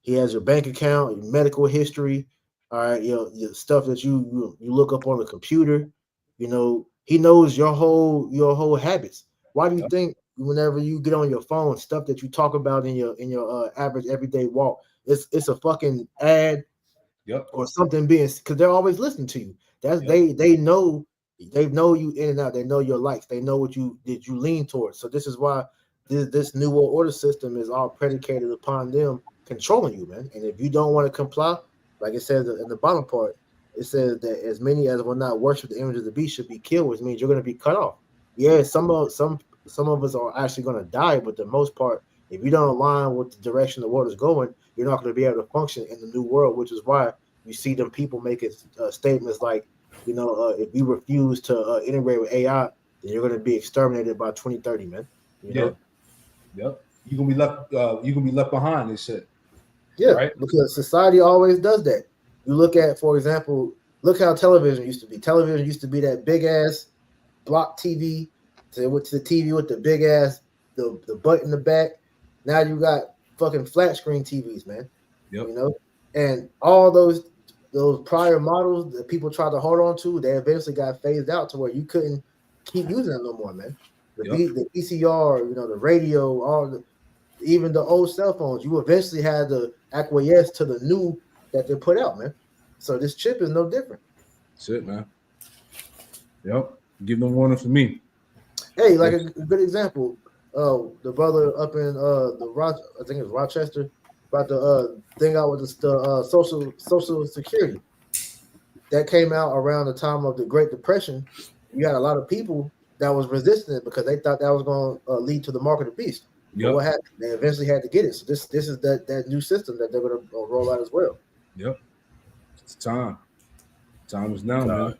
he has your bank account, your medical history, all right, your stuff that you look up on the computer. You know, he knows your whole habits. Why do you think whenever you get on your phone, stuff that you talk about in your average everyday walk, it's a fucking ad or something being, because they're always listening to you. That's they know you in and out. They know your likes. They know what you lean towards. So this is why this new world order system is all predicated upon them controlling you, man. And if you don't want to comply, like it says in the bottom part, it says that as many as will not worship the image of the beast should be killed, which means you're going to be cut off. Yeah, some of us are actually going to die, but the most part, if you don't align with the direction the world is going, you're not going to be able to function in the new world, which is why you see them people making statements like, you know, if you refuse to integrate with AI, then you're going to be exterminated by 2030, man. You know? Yep. You're gonna be left. You're gonna be left behind. They said. Yeah, right? Because society always does that. You look at, for example, look how television used to be. Television used to be that big ass block TV. So it went to the TV with the big ass the butt in the back. Now you got fucking flat screen TVs, man. Yep. You know, and all those prior models that people tried to hold on to, they eventually got phased out to where you couldn't keep using them no more, man. The VCR, you know, the radio, even the old cell phones, you eventually had to acquiesce to the new that they put out, man. So this chip is no different. That's it, man. Yep. Give them warning for me. Hey, like a good example, the brother up in I think it's Rochester, about the thing out with the social security that came out around the time of the Great Depression. You had a lot of people that was resisting it because they thought that was going to lead to the mark of the beast. But what happened? They eventually had to get it. So this is that new system that they're going to roll out as well. Yep. It's time. Time is now, man.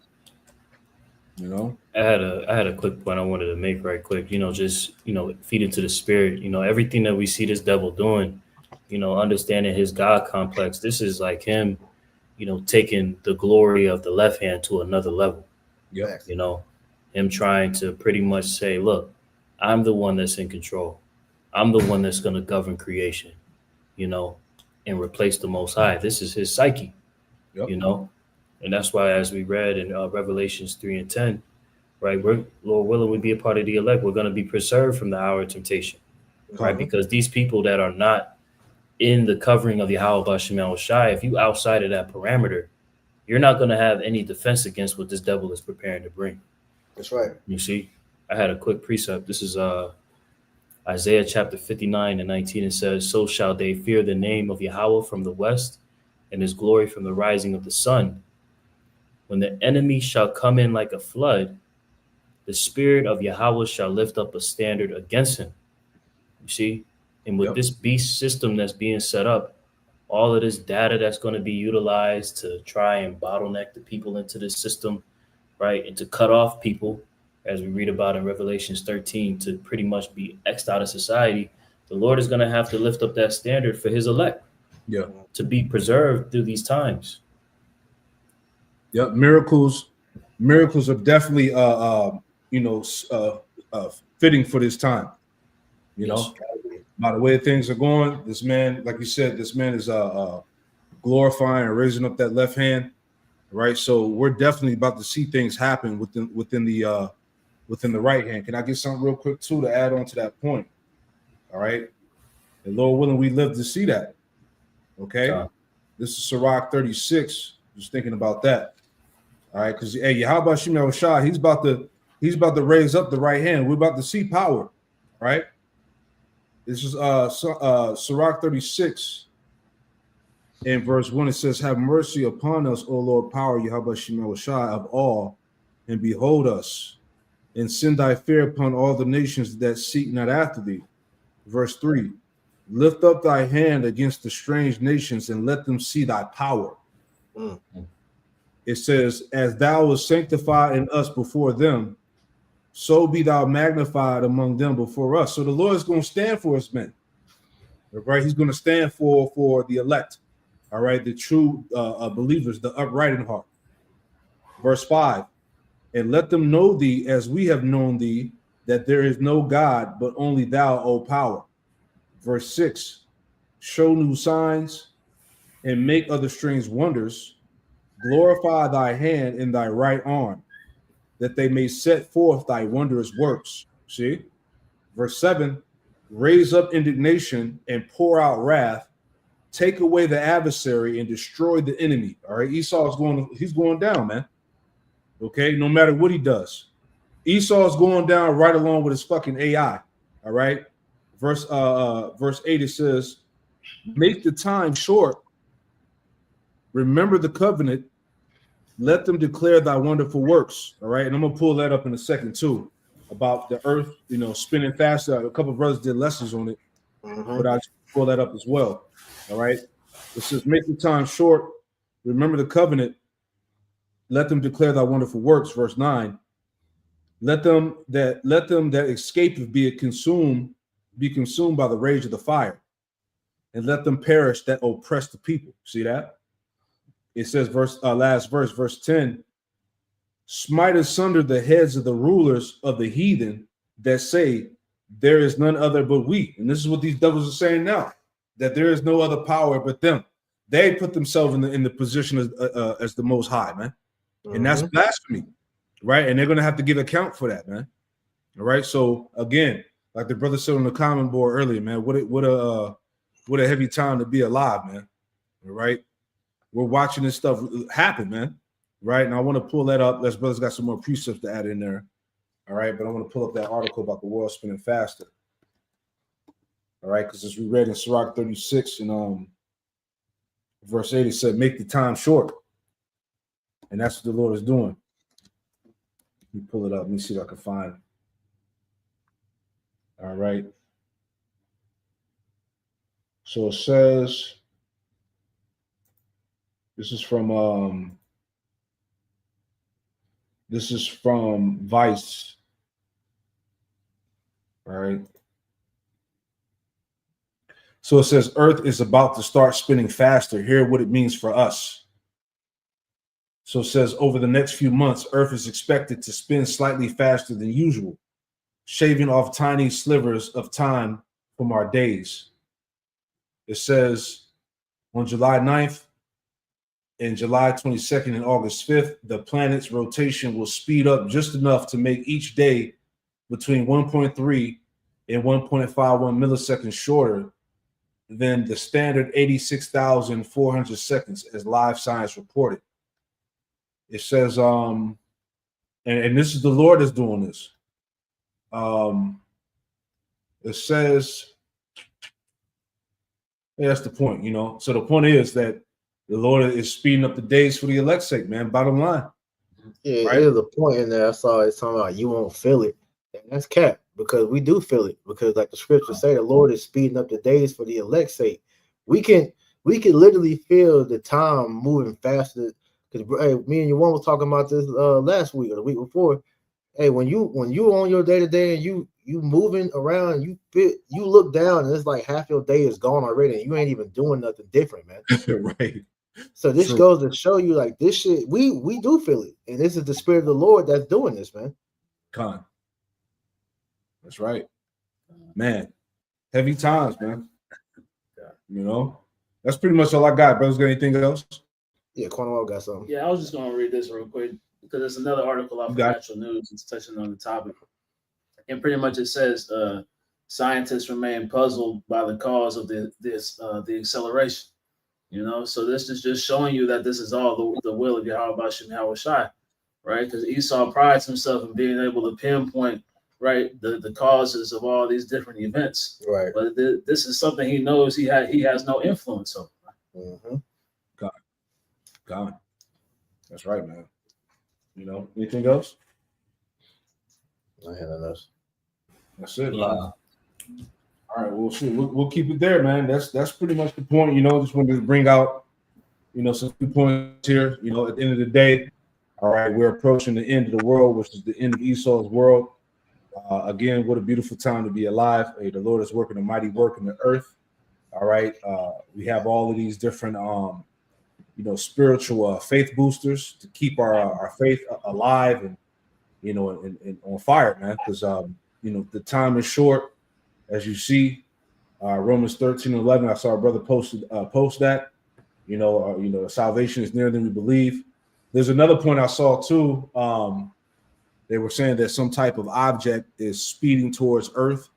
You know, I had a quick point I wanted to make right quick. You know, just feed into the spirit. You know, everything that we see this devil doing. You know, understanding his God complex. This is like him. You know, taking the glory of the left hand to another level. Yeah. You know, him trying to pretty much say, "Look, I'm the one that's in control. I'm the one that's going to govern creation." You know, and replace the Most High. This is his psyche. Yep. You know. And that's why, as we read in Revelations 3 and 10, right, we're, Lord willing, we be a part of the elect. We're going to be preserved from the hour of temptation, right? Because these people that are not in the covering of Yahweh B'Shem Yahushai, if you outside of that parameter, you're not going to have any defense against what this devil is preparing to bring. That's right. You see, I had a quick precept. This is Isaiah chapter 59 and 19. It says, "So shall they fear the name of Yahweh from the west, and his glory from the rising of the sun. When the enemy shall come in like a flood, the spirit of Yahweh shall lift up a standard against him." You see? And with this beast system that's being set up, all of this data that's going to be utilized to try and bottleneck the people into this system, right? And to cut off people, as we read about in Revelations 13, to pretty much be X'd out of society, the Lord is going to have to lift up that standard for his elect. Yeah. To be preserved through these times. Yep, miracles are definitely fitting for this time. You know, by the way things are going, this man, like you said, this man is glorifying and raising up that left hand, right? So we're definitely about to see things happen within the right hand. Can I get something real quick too to add on to that point? All right, and Lord willing, we live to see that. Okay, this is Sirach 36. Just thinking about that. All right, because hey, how about Shimei Shah? He's about to raise up the right hand. We're about to see power, right? This is Sirach 36 in verse 1. It says, "Have mercy upon us, O Lord, power Yahweh Shimei Shah of all, and behold us, and send thy fear upon all the nations that seek not after thee." Verse 3, "Lift up thy hand against the strange nations, and let them see thy power." It says, "As thou was sanctified in us before them, so be thou magnified among them before us." So the Lord is going to stand for his men, right? He's going to stand for the elect, all right, the true believers, the upright in heart. Verse 5, "And let them know thee as we have known thee, that there is no God but only thou, O power. Verse 6, show new signs and make other strange wonders. Glorify thy hand and thy right arm, that they may set forth thy wondrous works. See? Verse 7, raise up indignation and pour out wrath. Take away the adversary and destroy the enemy. All right, Esau is he's going down, man. Okay, no matter what he does. Esau is going down right along with his fucking AI. All right. Verse 8, it says, make the time short. Remember the covenant. Let them declare thy wonderful works. All right. And I'm gonna pull that up in a second too, about the earth, spinning faster. A couple of brothers did lessons on it, but I'll pull that up as well. All right. It says, make the time short. Remember the covenant. Let them declare thy wonderful works. Verse 9. Let them that escape be consumed by the rage of the fire, and let them perish that oppress the people. See that? It says, last verse 10. Smite asunder the heads of the rulers of the heathen that say, there is none other but we. And this is what these devils are saying now, that there is no other power but them. They put themselves in the position as the most high, man. And that's blasphemy, right? And they're going to have to give account for that, man. All right. So again, like the brother said on the comment board earlier, man, what a heavy time to be alive, man. All right. We're watching this stuff happen, man. Right. And I want to pull that up. Les brothers got some more precepts to add in there. All right. But I want to pull up that article about the world spinning faster. All right. Because as we read in Sirach 36 and verse 8, it said, make the time short. And that's what the Lord is doing. Let me pull it up. Let me see if I can find it. All right. So it says, this is from Vice. All right. So it says, Earth is about to start spinning faster. Hear what it means for us. So it says, over the next few months, Earth is expected to spin slightly faster than usual, shaving off tiny slivers of time from our days. It says, on July 9th and July 22nd and August 5th, the planet's rotation will speed up just enough to make each day between 1.3 and 1.51 milliseconds shorter than the standard 86,400 seconds, as Live Science reported. It says, and this is the Lord that's doing this. It says, yeah, that's the point, So the point is that the Lord is speeding up the days for the elect's sake, man. Bottom line. Yeah, right? there's a point in there I saw it's talking about you won't feel it. And that's cap, because we do feel it. Because like the scriptures say, the Lord is speeding up the days for the elect's sake. We can literally feel the time moving faster. Because hey, me and your one was talking about this last week or the week before. Hey, when you on your day to day and you moving around, you look down and it's like half your day is gone already, and you ain't even doing nothing different, man. Right. So this goes to show you, like, this shit, we do feel it, and this is the Spirit of the Lord that's doing this, man. Con. That's right, man. Heavy times, man. That's pretty much all I got. Brothers, got anything else? Yeah, Cornwall got something. Yeah, I was just going to read this real quick because it's another article off of Natural News. It's touching on the topic. And pretty much it says scientists remain puzzled by the cause of the acceleration. So this is just showing you that this is all the will of Yahweh Bashim Yahweh Shai, right? Because Esau prides himself in being able to pinpoint, right, the causes of all these different events. Right. But this is something he knows he has no influence over. Mm-hmm. God. That's right, man. Anything else? I had enough. That's it. All right, we'll see. We'll keep it there, man. That's pretty much the point. Just wanted to bring out, some key points here. At the end of the day, all right, we're approaching the end of the world, which is the end of Esau's world. Again, what a beautiful time to be alive. Hey, the Lord is working a mighty work in the earth. All right, we have all of these different, spiritual faith boosters to keep our faith alive and and on fire, man. Because the time is short, as you see. Romans 13:11. I saw a brother post that. Salvation is nearer than we believe. There's another point I saw too. They were saying that some type of object is speeding towards Earth.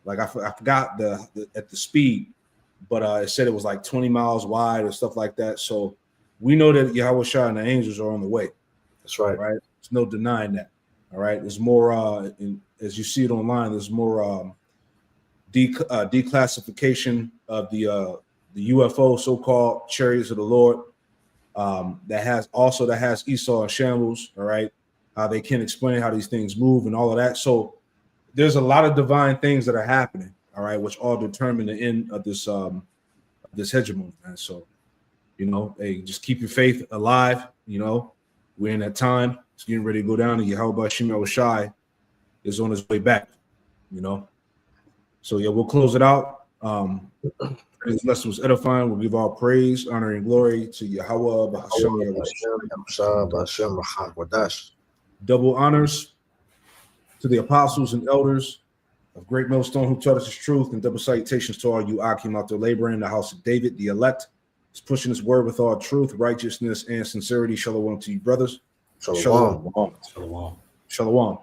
Like I forgot at the speed, but it said it was like 20 miles wide or stuff like that. So we know that Yahweh Shai and the angels are on the way. That's right. Right. There's no denying that. All right. There's more, as you see it online, there's more declassification of the UFO, so-called chariots of the Lord. That has Esau and shambles. All right. How they can't explain how these things move and all of that. So there's a lot of divine things that are happening. All right. Which all determine the end of this hegemony, man. So, hey, just keep your faith alive. We're in that time. It's getting ready to go down, and Yahweh Shai Shai is on his way back. So yeah, we'll close it out. This lesson was edifying. We'll give all praise, honor, and glory to Yahweh B'Hashem. Double honors to the apostles and elders of Great Millstone who taught us the truth, and double salutations to all you Akim out there laboring in the house of David, the elect. Is pushing his word with all truth, righteousness, and sincerity. Shalom to you, brothers. Shalom. Shalom. Shalom.